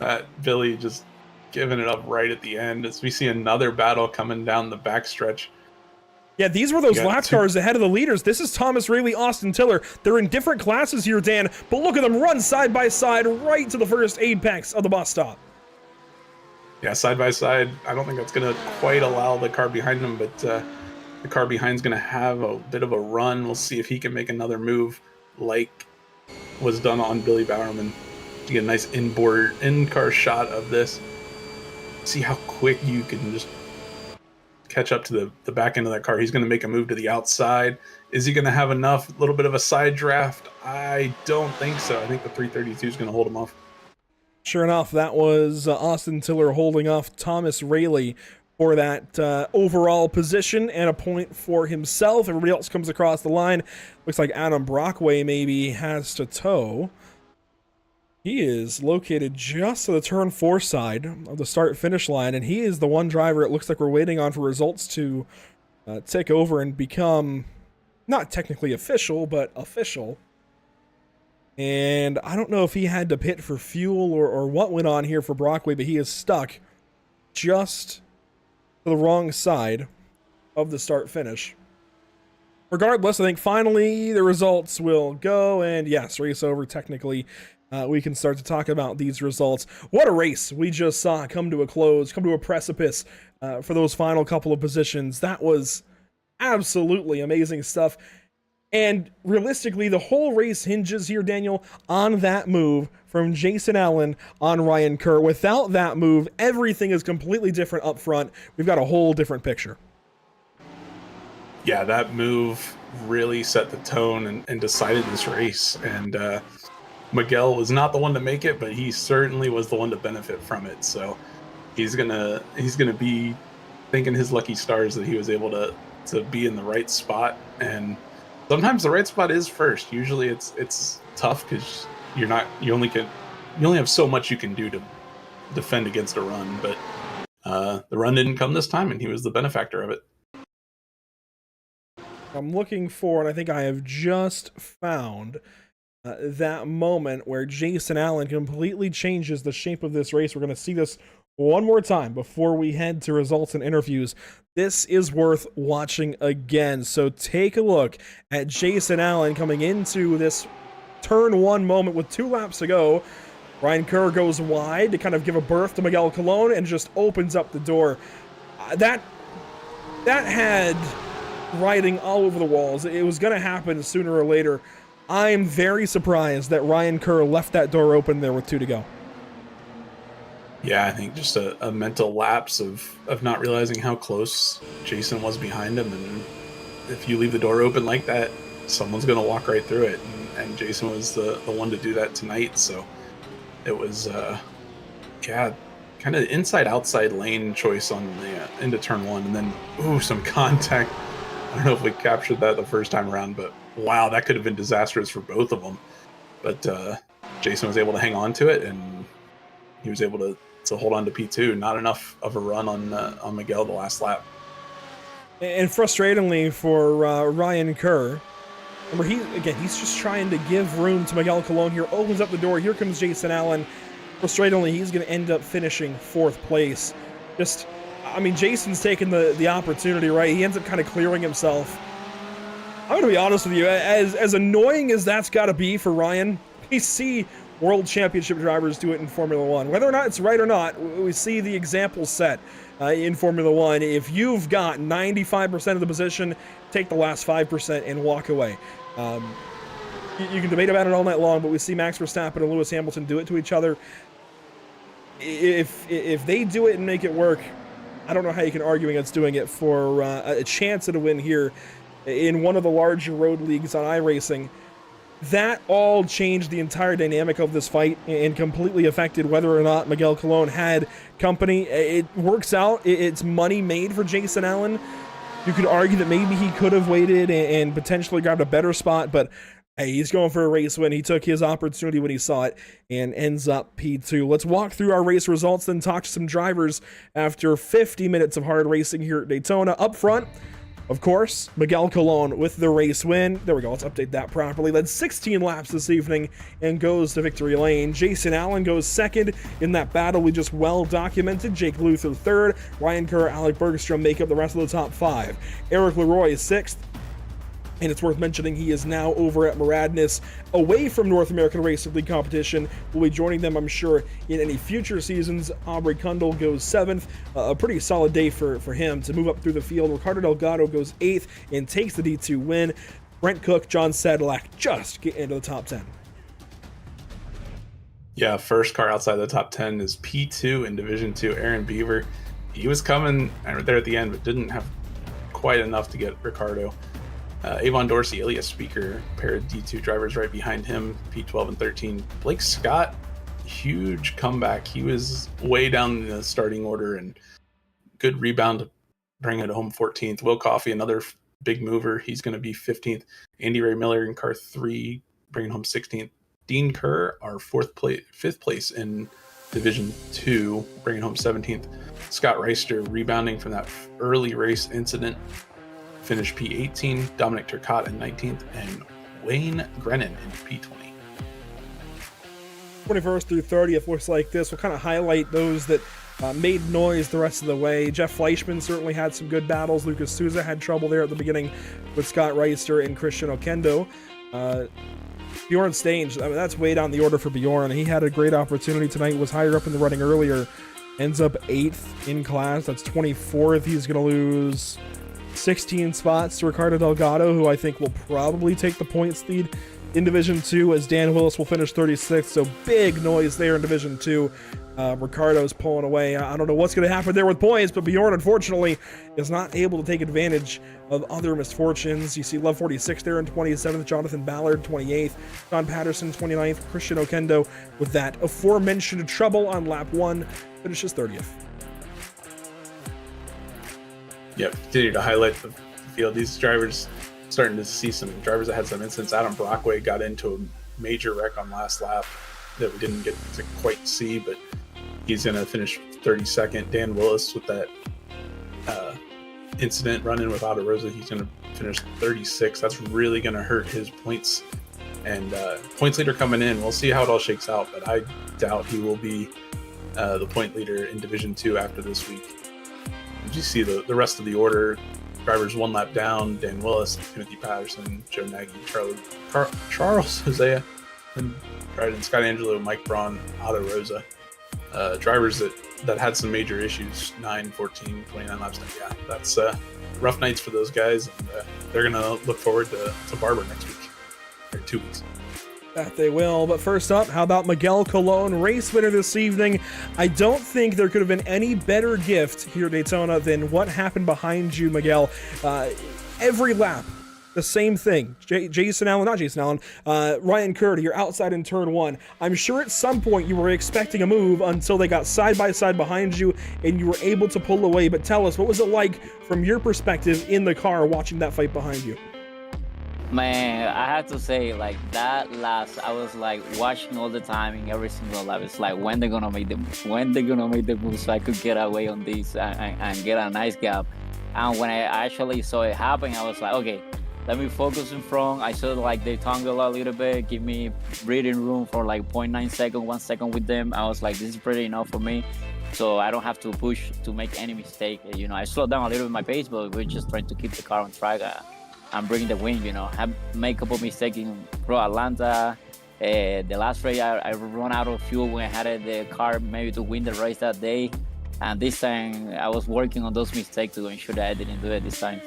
that Billy just giving it up right at the end as we see another battle coming down the backstretch. Yeah, these were those lap cars ahead of the leaders. This is Thomas Raley, Austin Tiller. They're in different classes here, Dan, but look at them run side by side right to the first apex of the bus stop. Yeah, side by side. I don't think that's going to quite allow the car behind them, but the car behind is going to have a bit of a run. We'll see if he can make another move like was done on Billy Bowerman to get a nice in-car shot of this. See how quick you can just catch up to the back end of that car. He's going to make a move to the outside. Is he going to have enough? A little bit of a side draft? I don't think so. I think the 332 is going to hold him off. Sure enough, that was Austin Tiller holding off Thomas Raley for that overall position and a point for himself. Everybody else comes across the line. Looks like Adam Brockway maybe has to tow. He is located just to the turn 4 side of the start-finish line, and he is the one driver it looks like we're waiting on for results to take over and become not technically official, but official. And I don't know if he had to pit for fuel or what went on here for Brockway, but he is stuck just to the wrong side of the start-finish. Regardless, I think finally the results will go, and yes, race over technically. We can start to talk about these results. What a race we just saw come to a close, come to a precipice for those final couple of positions. That was absolutely amazing stuff. And realistically, the whole race hinges here, Daniel, on that move from Jason Allen on Ryan Kerr. Without that move, everything is completely different up front. We've got a whole different picture. Yeah, that move really set the tone and decided this race. And Miguel was not the one to make it, but he certainly was the one to benefit from it. So he's gonna be thanking his lucky stars that he was able to be in the right spot. And sometimes the right spot is first. Usually it's tough because you only have so much you can do to defend against a run. But the run didn't come this time, and he was the benefactor of it. I'm looking for, and I think I have just found that moment where Jason Allen completely changes the shape of this race. We're going to see this one more time before we head to results and interviews. This is worth watching again. So take a look at Jason Allen coming into this turn one moment with 2 laps to go. Ryan Kerr goes wide to kind of give a berth to Miguel Colon and just opens up the door. That had writing all over the walls. It was going to happen sooner or later. I'm very surprised that Ryan Kerr left that door open there with 2 to go. Yeah, I think just a mental lapse of not realizing how close Jason was behind him. And if you leave the door open like that, someone's going to walk right through it. And Jason was the one to do that tonight. So it was, kind of inside-outside lane choice on the into turn 1. And then, some contact. I don't know if we captured that the first time around, but wow, that could have been disastrous for both of them. But Jason was able to hang on to it, and he was able to hold on to P2. Not enough of a run on Miguel the last lap. And frustratingly for Ryan Kerr, remember, he's just trying to give room to Miguel Colon here. Opens up the door. Here comes Jason Allen. Frustratingly, he's going to end up finishing 4th place. Jason's taking the opportunity, right? He ends up kind of clearing himself. I'm going to be honest with you. As annoying as that's got to be for Ryan, we see World Championship drivers do it in Formula One. Whether or not it's right or not, we see the example set in Formula One. If you've got 95% of the position, take the last 5% and walk away. You can debate about it all night long, but we see Max Verstappen and Lewis Hamilton do it to each other. If they do it and make it work, I don't know how you can argue against doing it for a chance at a win here in one of the larger road leagues on iRacing. That all changed the entire dynamic of this fight and completely affected whether or not Miguel Colon had company. It works out. It's money made for Jason Allen. You could argue that maybe he could have waited and potentially grabbed a better spot, but hey, he's going for a race win. He took his opportunity when he saw it and ends up P2. Let's walk through our race results, then talk to some drivers after 50 minutes of hard racing here at Daytona. Up front, of course, Miguel Colon with the race win. There we go. Let's update that properly. Led 16 laps this evening and goes to victory lane. Jason Allen goes second in that battle we just well documented. Jake Luther third. Ryan Kerr, Alec Bergstrom make up the rest of the top 5. Eric Leroy is 6th. And it's worth mentioning he is now over at Muradness, away from North American Racing League competition. We'll be joining them, I'm sure, in any future seasons. Aubrey Kundal goes 7th. A pretty solid day for him to move up through the field. Ricardo Delgado goes 8th and takes the D2 win. Brent Cook, John Sadilak just get into the top 10. Yeah, first car outside the top 10 is P2 in Division 2, Aaron Beaver. He was coming there at the end, but didn't have quite enough to get Ricardo. Avon Dorsey, Elias Speaker, pair of D2 drivers right behind him, P12 and 13. Blake Scott, huge comeback. He was way down in the starting order and good rebound to bring it home 14th. Will Coffey, another big mover. He's going to be 15th. Andy Ray Miller in car 3, bringing home 16th. Dean Kerr, our 5th place in Division 2, bringing home 17th. Scott Reister rebounding from that early race incident. Finished P18, Dominic Turcotte in 19th, and Wayne Grennan in P20. 21st through 30th looks like this. We'll kind of highlight those that made noise the rest of the way. Jeff Fleischman certainly had some good battles. Lucas Souza had trouble there at the beginning with Scott Reister and Christian Okendo. Bjorn Stange, that's way down the order for Bjorn. He had a great opportunity tonight, was higher up in the running earlier. Ends up 8th in class. That's 24th. He's going to lose 16 spots to Ricardo Delgado, who I think will probably take the points lead in Division 2, as Dan Willis will finish 36th, so big noise there in Division 2. Ricardo's pulling away. I don't know what's going to happen there with points, but Bjorn, unfortunately, is not able to take advantage of other misfortunes. You see Love 46 there in 27th, Jonathan Ballard 28th, John Patterson 29th, Christian Okendo with that aforementioned trouble on lap 1 finishes 30th. Yep, continue to highlight the field. These drivers, starting to see some drivers that had some incidents. Adam Brockway got into a major wreck on last lap that we didn't get to quite see, but he's going to finish 32nd. Dan Willis with that incident running with Ada Rosa, he's going to finish 36th. That's really going to hurt his points. And points leader coming in, we'll see how it all shakes out, but I doubt he will be the point leader in Division 2 after this week. You see the rest of the order. Drivers one lap down: Dan Willis, Timothy Patterson, Joe Nagy, Charles Hosea, and Scott Angelo, Mike Braun, Ada Rosa. Drivers that had some major issues, 9, 14, 29 laps. Yeah, that's rough nights for those guys. And, they're going to look forward to Barber next week, or 2 weeks. That they will. But first up, how about Miguel Colon, race winner this evening? I don't think there could have been any better gift here at Daytona than what happened behind you, Miguel. Every lap, the same thing. Ryan Curdy, you're outside in turn 1. I'm sure at some point you were expecting a move until they got side by side behind you and you were able to pull away. But tell us, what was it like from your perspective in the car watching that fight behind you? Man, I have to say, like, that last, I was like watching all the time in every single lap. It's like, when they're gonna make the move so I could get away on this and get a nice gap. And when I actually saw it happen, I was like, okay, let me focus in front. I saw like they tangle a little bit, give me breathing room for like 0.9 seconds, 1 second with them. I was like, this is pretty enough for me, so I don't have to push to make any mistake. You know, I slowed down a little bit my pace, but we're just trying to keep the car on track. I'm bringing the win, you know. I made a couple mistakes in Pro Atlanta. The last race, I run out of fuel when I had the car maybe to win the race that day. And this time, I was working on those mistakes to ensure that I didn't do it this time.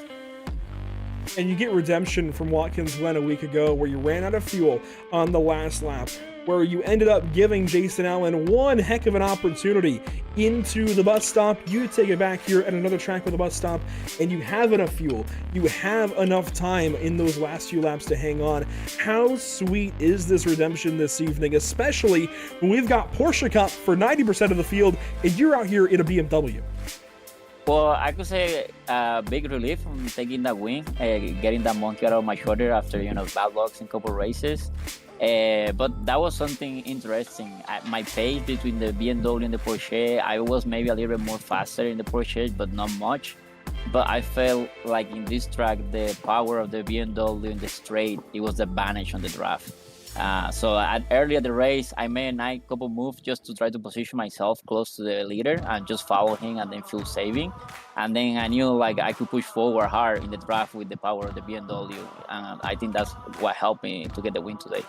And you get redemption from Watkins Glen a week ago where you ran out of fuel on the last lap, where you ended up giving Jason Allen one heck of an opportunity into the bus stop. You take it back here at another track with a bus stop, and you have enough fuel. You have enough time in those last few laps to hang on. How sweet is this redemption this evening, especially when we've got Porsche Cup for 90% of the field, and you're out here in a BMW? Well, I could say big relief from taking that win, getting that monkey out of my shoulder after, you know, bad lucks in a couple races. But that was something interesting. My pace between the BMW and the Porsche, I was maybe a little bit more faster in the Porsche, but not much. But I felt like in this track, the power of the BMW in the straight, it was the advantage on the draft. So early at the race, I made a nice couple moves just to try to position myself close to the leader and just follow him and then fuel saving. And then I knew like I could push forward hard in the draft with the power of the BMW. And I think that's what helped me to get the win today.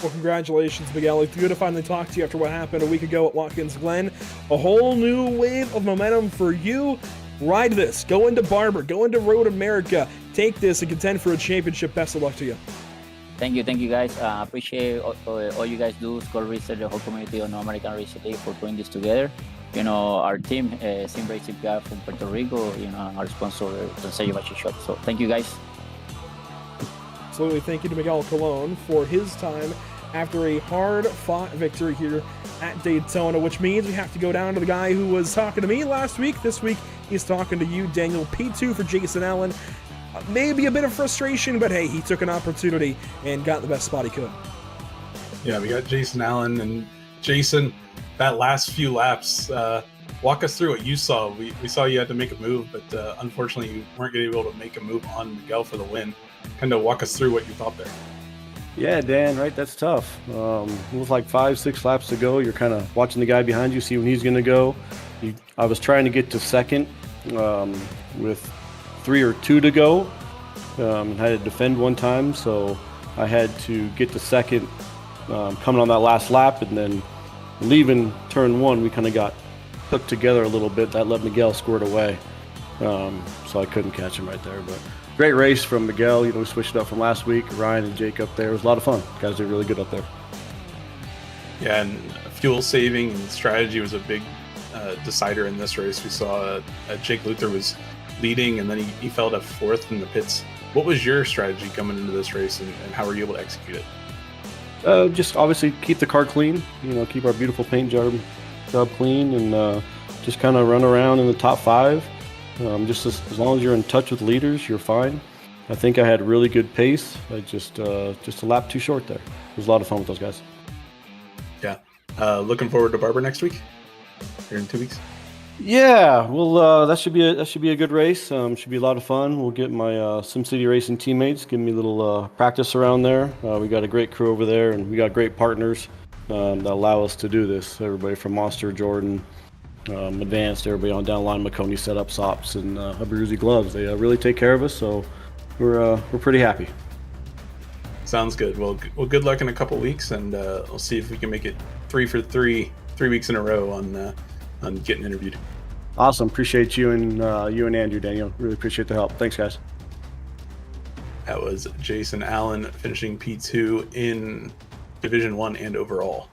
Well, congratulations, Miguel. It's good to finally talk to you after what happened a week ago at Watkins Glen. A whole new wave of momentum for you. Ride this. Go into Barber. Go into Road America. Take this and contend for a championship. Best of luck to you. Thank you guys. Appreciate all you guys do, Score Research, the whole community on American Racing League for putting this together. You know, our team, Sim Racing guy from Puerto Rico, you know, our sponsor, Consejo Bachi Shop. So thank you guys. Absolutely. Thank you to Miguel Colon for his time after a hard-fought victory here at Daytona, which means we have to go down to the guy who was talking to me last week. This week, he's talking to you, Daniel. P2 for Jason Allen. Maybe a bit of frustration, but hey, he took an opportunity and got the best spot he could. Yeah, we got Jason Allen. And Jason, that last few laps, walk us through what you saw. We saw you had to make a move, but unfortunately you weren't able to make a move on Miguel for the win. Kind of walk us through what you thought there. Yeah, Dan, right? That's tough. It was like 5-6 laps to go. You're kind of watching the guy behind you, see when he's going to go. I was trying to get to second with 3 or 2 to go. And had to defend one time, so I had to get to second coming on that last lap, and then leaving turn 1, we kind of got hooked together a little bit. That let Miguel squirt away, so I couldn't catch him right there. But great race from Miguel. You know, we switched it up from last week. Ryan and Jake up there. It was a lot of fun. Guys did really good up there. Yeah, and fuel saving and strategy was a big decider in this race. We saw Jake Luther was leading, and then he fell to 4th in the pits. What was your strategy coming into this race, and how were you able to execute it? Just obviously keep the car clean. You know, keep our beautiful paint job clean, and just kind of run around in the top 5. Just as long as you're in touch with leaders, you're fine. I think I had really good pace. I just a lap too short there. It was a lot of fun with those guys. Yeah. Looking forward to Barber next week? here in 2 weeks? Yeah, well, that should be a good race. Should be a lot of fun. We'll get my SimCity Racing teammates, give me a little practice around there. We got a great crew over there, and we got great partners that allow us to do this. Everybody from Monster, Jordan, Advanced, everybody on down line, Maconi Setup, Sops, and Abruzzi Gloves. They really take care of us, so we're pretty happy. Sounds good. Well, good luck in a couple weeks, and we'll see if we can make it 3 for 3 weeks in a row on getting interviewed. Awesome. Appreciate you and Andrew, Daniel. Really appreciate the help. Thanks, guys. That was Jason Allen finishing P2 in Division 1 and overall.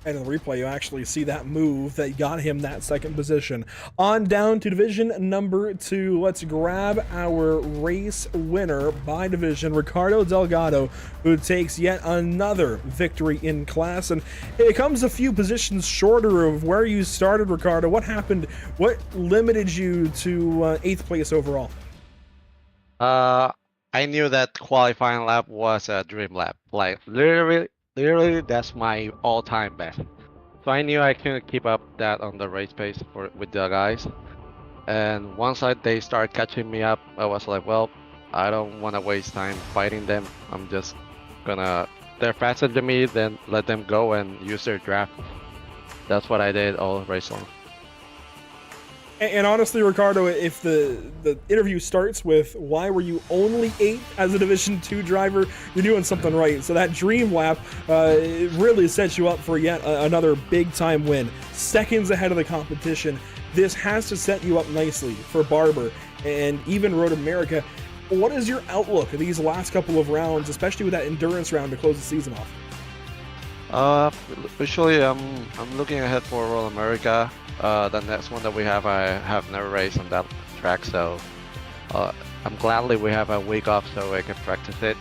And in the replay, you actually see that move that got him that second position. On down to division number 2. Let's grab our race winner by division, Ricardo Delgado, who takes yet another victory in class. And it comes a few positions shorter of where you started, Ricardo. What happened? What limited you to 8th place overall? I knew that qualifying lap was a dream lap. Like literally that's my all-time best. So I knew I couldn't keep up that on the race pace with the guys. And once they started catching me up, I was like, well, I don't want to waste time fighting them. I'm just gonna, they're faster than me, then let them go and use their draft. That's what I did all race long. And honestly, Ricardo, if the interview starts with why were you only 8th as a Division 2 driver, you're doing something right. So that dream lap it really sets you up for yet another big-time win. Seconds ahead of the competition. This has to set you up nicely for Barber and even Road America. What is your outlook of these last couple of rounds, especially with that endurance round to close the season off? Usually I'm looking ahead for Road America. The next one that we have, I have never raced on that track, so I'm gladly we have a week off so I can practice it,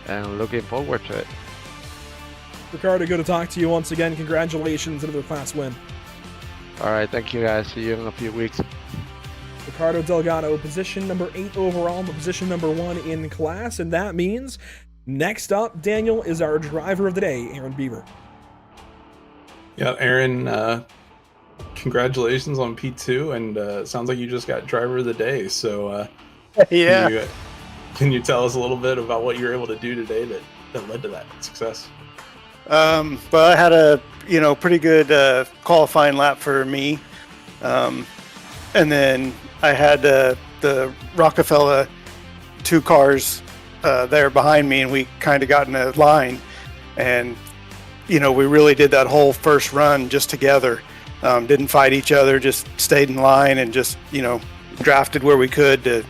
and looking forward to it. Ricardo, good to talk to you once again. Congratulations, another class win. All right, thank you guys. See you in a few weeks. Ricardo Delgado, position number 8 overall, but position number 1 in class, and that means next up, Daniel, is our driver of the day, Aaron Beaver. Yeah, Aaron, congratulations on P2, and sounds like you just got driver of the day. So yeah, can you tell us a little bit about what you were able to do today that led to that success? Well, I had a pretty good qualifying lap for me, and then I had the Rockefeller 2 cars there behind me, and we kind of got in a line, and we really did that whole first run just together. Didn't fight each other, just stayed in line and just drafted where we could to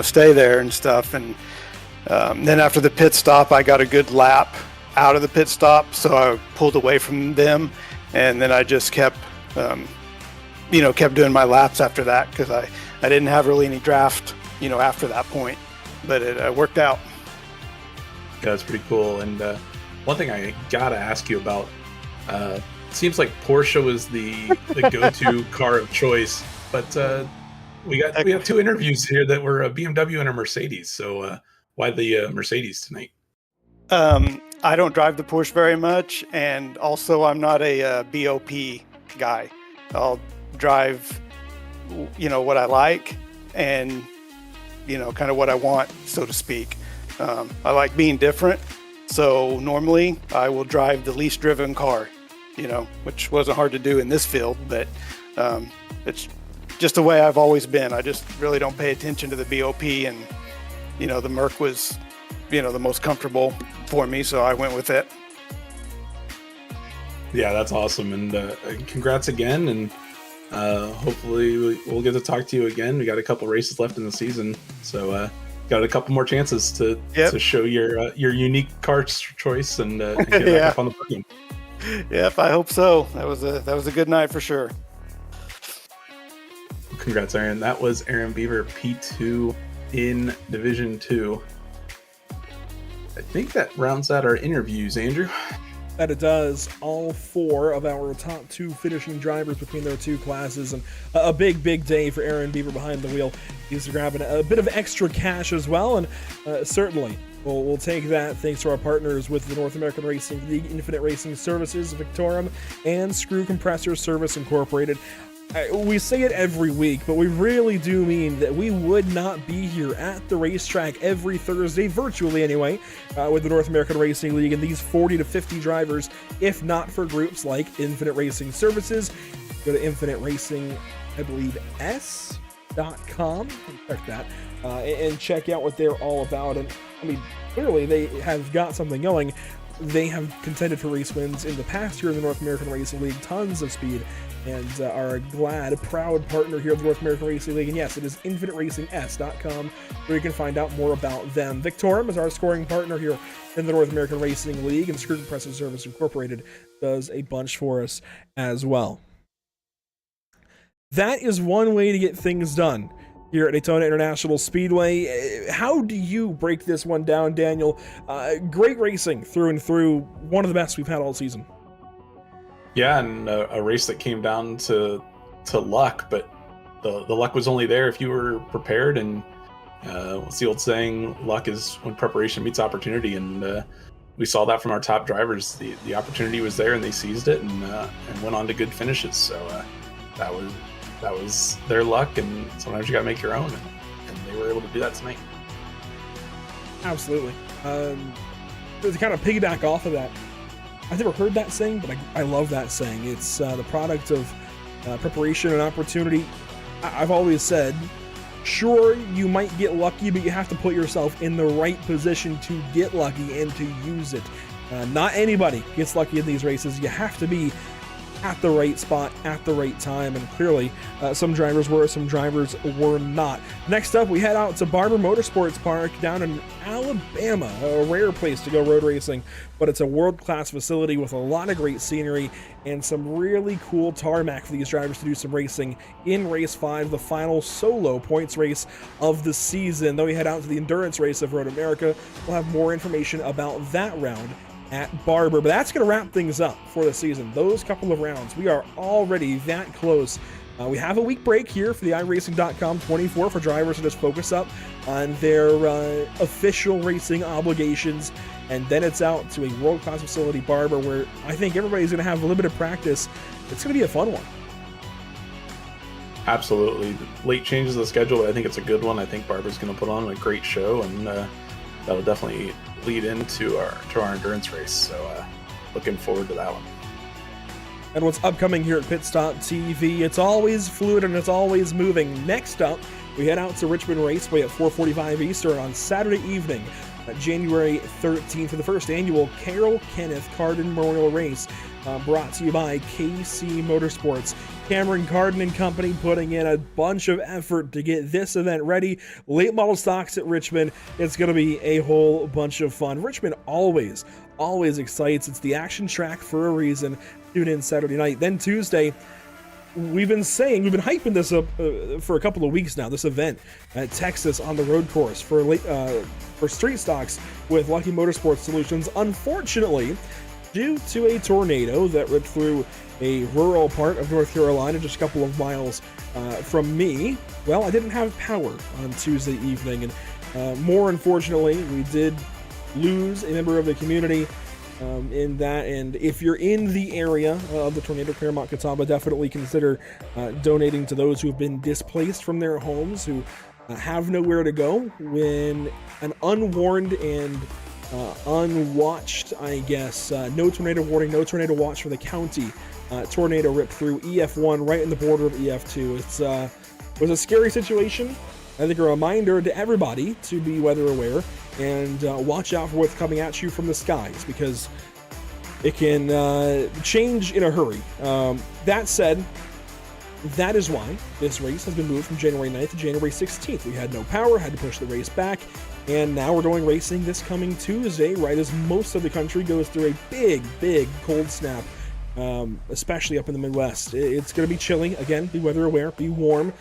stay there and stuff. And then after the pit stop, I got a good lap out of the pit stop, so I pulled away from them, and then I just kept doing my laps after that, because I didn't have really any draft after that point, but it worked out. Yeah, that's pretty cool. And one thing I gotta ask you about, it seems like Porsche was the go-to car of choice, but we have 2 interviews here that were a BMW and a Mercedes. So why the Mercedes tonight? I don't drive the Porsche very much, and also I'm not a BOP guy. I'll drive what I like and kind of what I want, so to speak. I like being different, so normally I will drive the least driven car, which wasn't hard to do in this field, but it's just the way I've always been. I just really don't pay attention to the BOP, and the Merc was the most comfortable for me, so I went with it. Yeah, that's awesome, and congrats again, and hopefully we'll get to talk to you again. We got a couple races left in the season, so got a couple more chances to show your unique car choice and get back up on the podium. Yep, I hope so. That was a good night for sure. Congrats, Aaron. That was Aaron Beaver, P2 in Division 2. I think that rounds out our interviews, Andrew. That it does. All 4 of our top 2 finishing drivers between their 2 classes, and a big day for Aaron Beaver behind the wheel. He's grabbing a bit of extra cash as well, and certainly We'll take that thanks to our partners with the North American Racing League, Infinite Racing Services, Victorum, and Screw Compressor Service Incorporated. We say it every week, but we really do mean that we would not be here at the racetrack every Thursday, virtually anyway, with the North American Racing League and these 40 to 50 drivers, if not for groups like Infinite Racing Services. Go to Infinite Racing, I believe, s.com, check that, and check out what they're all about. And I mean, clearly they have got something going. They have contended for race wins in the past here in the North American Racing League, tons of speed, and are a glad, proud partner here of the North American Racing League. And yes, it is InfiniteRacingS.com where you can find out more about them. Victorum is our scoring partner here in the North American Racing League, and Screw Compressor Service Incorporated does a bunch for us as well. That is one way to get things done here at Daytona International Speedway. How do you break this one down, Daniel? Great racing through and through, one of the best we've had all season. Yeah, and a race that came down to luck, but the luck was only there if you were prepared. And what's the old saying? Luck is when preparation meets opportunity, and we saw that from our top drivers. The opportunity was there, and they seized it and went on to good finishes. So that was their luck, and sometimes you got to make your own, and they were able to do that tonight. Absolutely. To kind of piggyback off of that, I've never heard that saying, but I love that saying. It's the product of preparation and opportunity. I've always said, sure, you might get lucky, but you have to put yourself in the right position to get lucky and to use it. Not anybody gets lucky in these races. You have to be at the right spot at the right time, and clearly some drivers were, some drivers were not. Next up, we head out to Barber Motorsports Park down in Alabama, a rare place to go road racing, but it's a world-class facility with a lot of great scenery and some really cool tarmac for these drivers to do some racing in race 5, the final solo points race of the season. Then we head out to the endurance race of Road America. We'll have more information about that round at Barber, but that's going to wrap things up for the season. Those couple of rounds, we are already that close. We have a week break here for the iRacing.com 24 for drivers to just focus up on their official racing obligations, and then it's out to a world-class facility, Barber, where I think everybody's going to have a little bit of practice. It's going to be a fun one. Absolutely. Late changes to the schedule, but I think it's a good one. I think Barber's going to put on a great show, and that'll definitely lead into our endurance race. So looking forward to that one. And what's upcoming here at Pit Stop TV, it's always fluid and it's always moving. Next up, we head out to Richmond Raceway at 4:45 Eastern on Saturday evening, January 13th, for the first annual Carroll Kenneth Carden Memorial Race, brought to you by KC Motorsports. Cameron Carden and company putting in a bunch of effort to get this event ready. Late model stocks at Richmond. It's going to be a whole bunch of fun. Richmond always excites. It's the action track for a reason. Tune in Saturday night. Then Tuesday, we've been hyping this up for a couple of weeks now, this event at Texas on the road course for street stocks with Lucky Motorsports Solutions. Unfortunately, due to a tornado that ripped through a rural part of North Carolina, just a couple of miles from me, well, I didn't have power on Tuesday evening, and more unfortunately, we did lose a member of the community in that. And if you're in the area of the tornado, Claremont, Catawba, definitely consider donating to those who have been displaced from their homes, who have nowhere to go when an unwarned and unwatched, I guess, no tornado warning, no tornado watch for the county. Tornado ripped through EF1 right in the border of EF2. It was a scary situation. I think a reminder to everybody to be weather aware and watch out for what's coming at you from the skies, because it can change in a hurry. That said, that is why this race has been moved from January 9th to January 16th. We had no power, had to push the race back, and now we're going racing this coming Tuesday, right as most of the country goes through a big cold snap, especially up in the Midwest. It's going to be chilly. Again, be weather aware, be warm,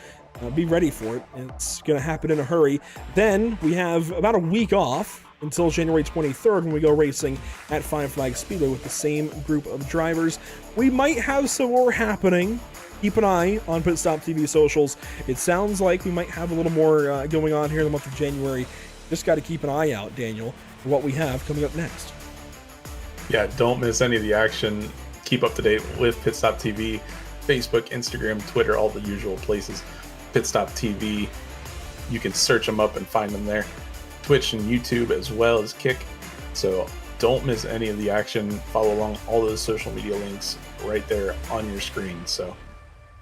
be ready for it. It's going to happen in a hurry. Then we have about a week off until January 23rd when we go racing at Five Flags Speedway with the same group of drivers. We might have some more happening. Keep an eye on Pit Stop TV socials. It sounds like we might have a little more going on here in the month of January. Just got to keep an eye out, Daniel. for what we have coming up next. Yeah, don't miss any of the action. Keep up to date with Pit Stop TV, Facebook, Instagram, Twitter, all the usual places. Pit Stop TV, you can search them up and find them there. Twitch and YouTube as well as Kick. So don't miss any of the action. Follow along all those social media links right there on your screen. So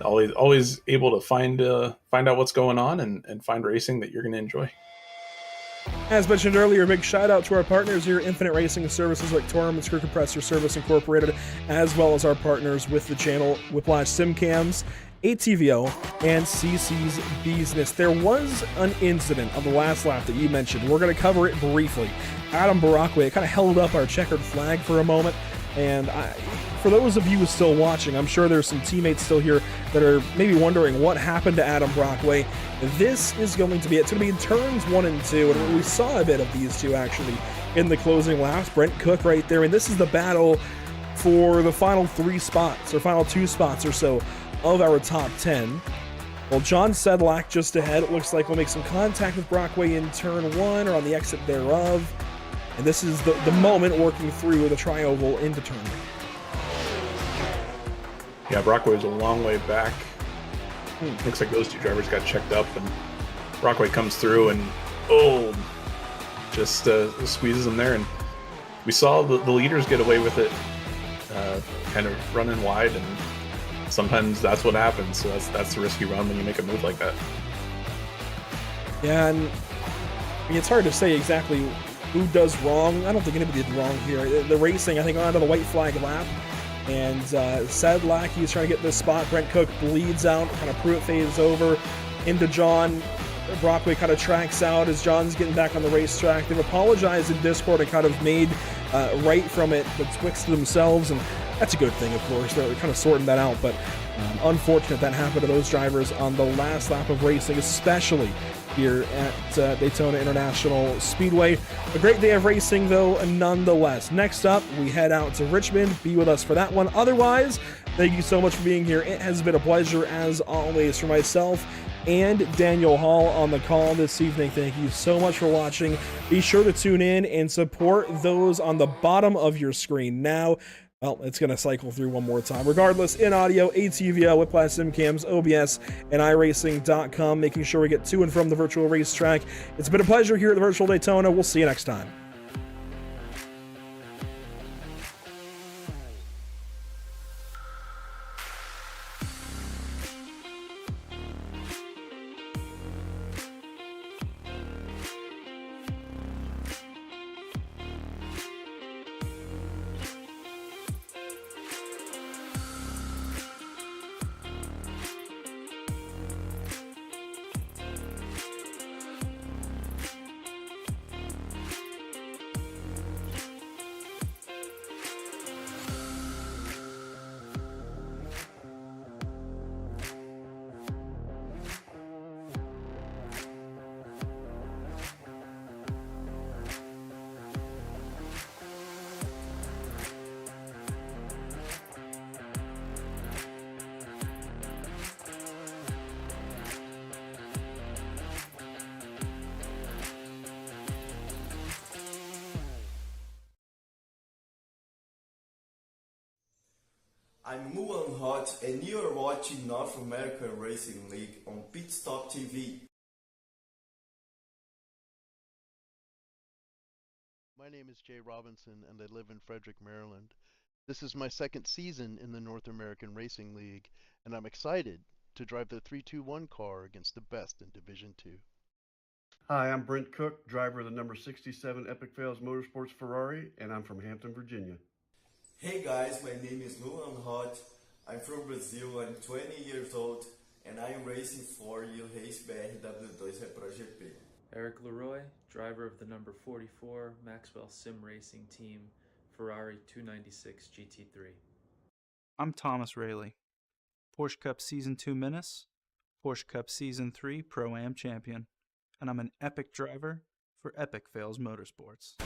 always able to find out what's going on and find racing that you're going to enjoy. As mentioned earlier, a big shout out to our partners here, Infinite Racing Services like Torum and Screw Compressor Service Incorporated, as well as our partners with the channel, Whiplash Simcams, ATVO, and CC's Business. There was an incident on the last lap that you mentioned. We're going to cover it briefly. Adam Barackway kind of held up our checkered flag for a moment, and for those of you who are still watching, I'm sure there's some teammates still here that are maybe wondering what happened to Adam Brockway. This is going to be it. It's going to be in turns 1 and 2, and we saw a bit of these two actually in the closing laps. Brent Cook right there, and this is the battle for the final 3 spots, or final 2 spots or so of our top 10. Well, John Sedlak just ahead. It looks like we'll make some contact with Brockway in turn 1 or on the exit thereof. And this is the moment working through the tri-oval into turn 1. Yeah, Brockway's a long way back. Looks like those two drivers got checked up, and Brockway comes through and just squeezes them there. And we saw the leaders get away with it, kind of running wide, and sometimes that's what happens. So that's the risk you run when you make a move like that. Yeah, and I mean, it's hard to say exactly who does wrong. I don't think anybody did wrong here. The racing, I think, onto the white flag lap. And Sedlak, he's trying to get this spot. Brent Cook bleeds out, kind of Pruitt fades over into John. Brockway kind of tracks out as John's getting back on the racetrack. They've apologized in Discord and kind of made right from it betwixt themselves, and that's a good thing, of course. They're kind of sorting that out, but unfortunate that happened to those drivers on the last lap of racing, especially here at Daytona International Speedway. A great day of racing, though, nonetheless. Next up, we head out to Richmond. Be with us for that one. Otherwise, thank you so much for being here. It has been a pleasure, as always, for myself and Daniel Hall on the call this evening. Thank you so much for watching. Be sure to tune in and support those on the bottom of your screen now. Well, it's going to cycle through one more time. Regardless, in audio, ATVO, Whiplash Simcams, OBS, and iRacing.com, making sure we get to and from the virtual racetrack. It's been a pleasure here at the Virtual Daytona. We'll see you next time. I'm Mulan Hot, and you are watching North American Racing League on Pit Stop TV. My name is Jay Robinson, and I live in Frederick, Maryland. This is my second season in the North American Racing League, and I'm excited to drive the 321 car against the best in Division 2. Hi, I'm Brent Cook, driver of the number 67 Epic Fails Motorsports Ferrari, and I'm from Hampton, Virginia. Hey guys, my name is Mulan Hot. I'm from Brazil, I'm 20 years old, and I'm racing for you Race BR W2 Repro GP. Eric Leroy, driver of the number 44 Maxwell Sim Racing Team Ferrari 296 GT3. I'm Thomas Rayleigh, Porsche Cup Season 2 Menace, Porsche Cup Season 3 Pro-Am Champion, and I'm an epic driver for Epic Fails Motorsports.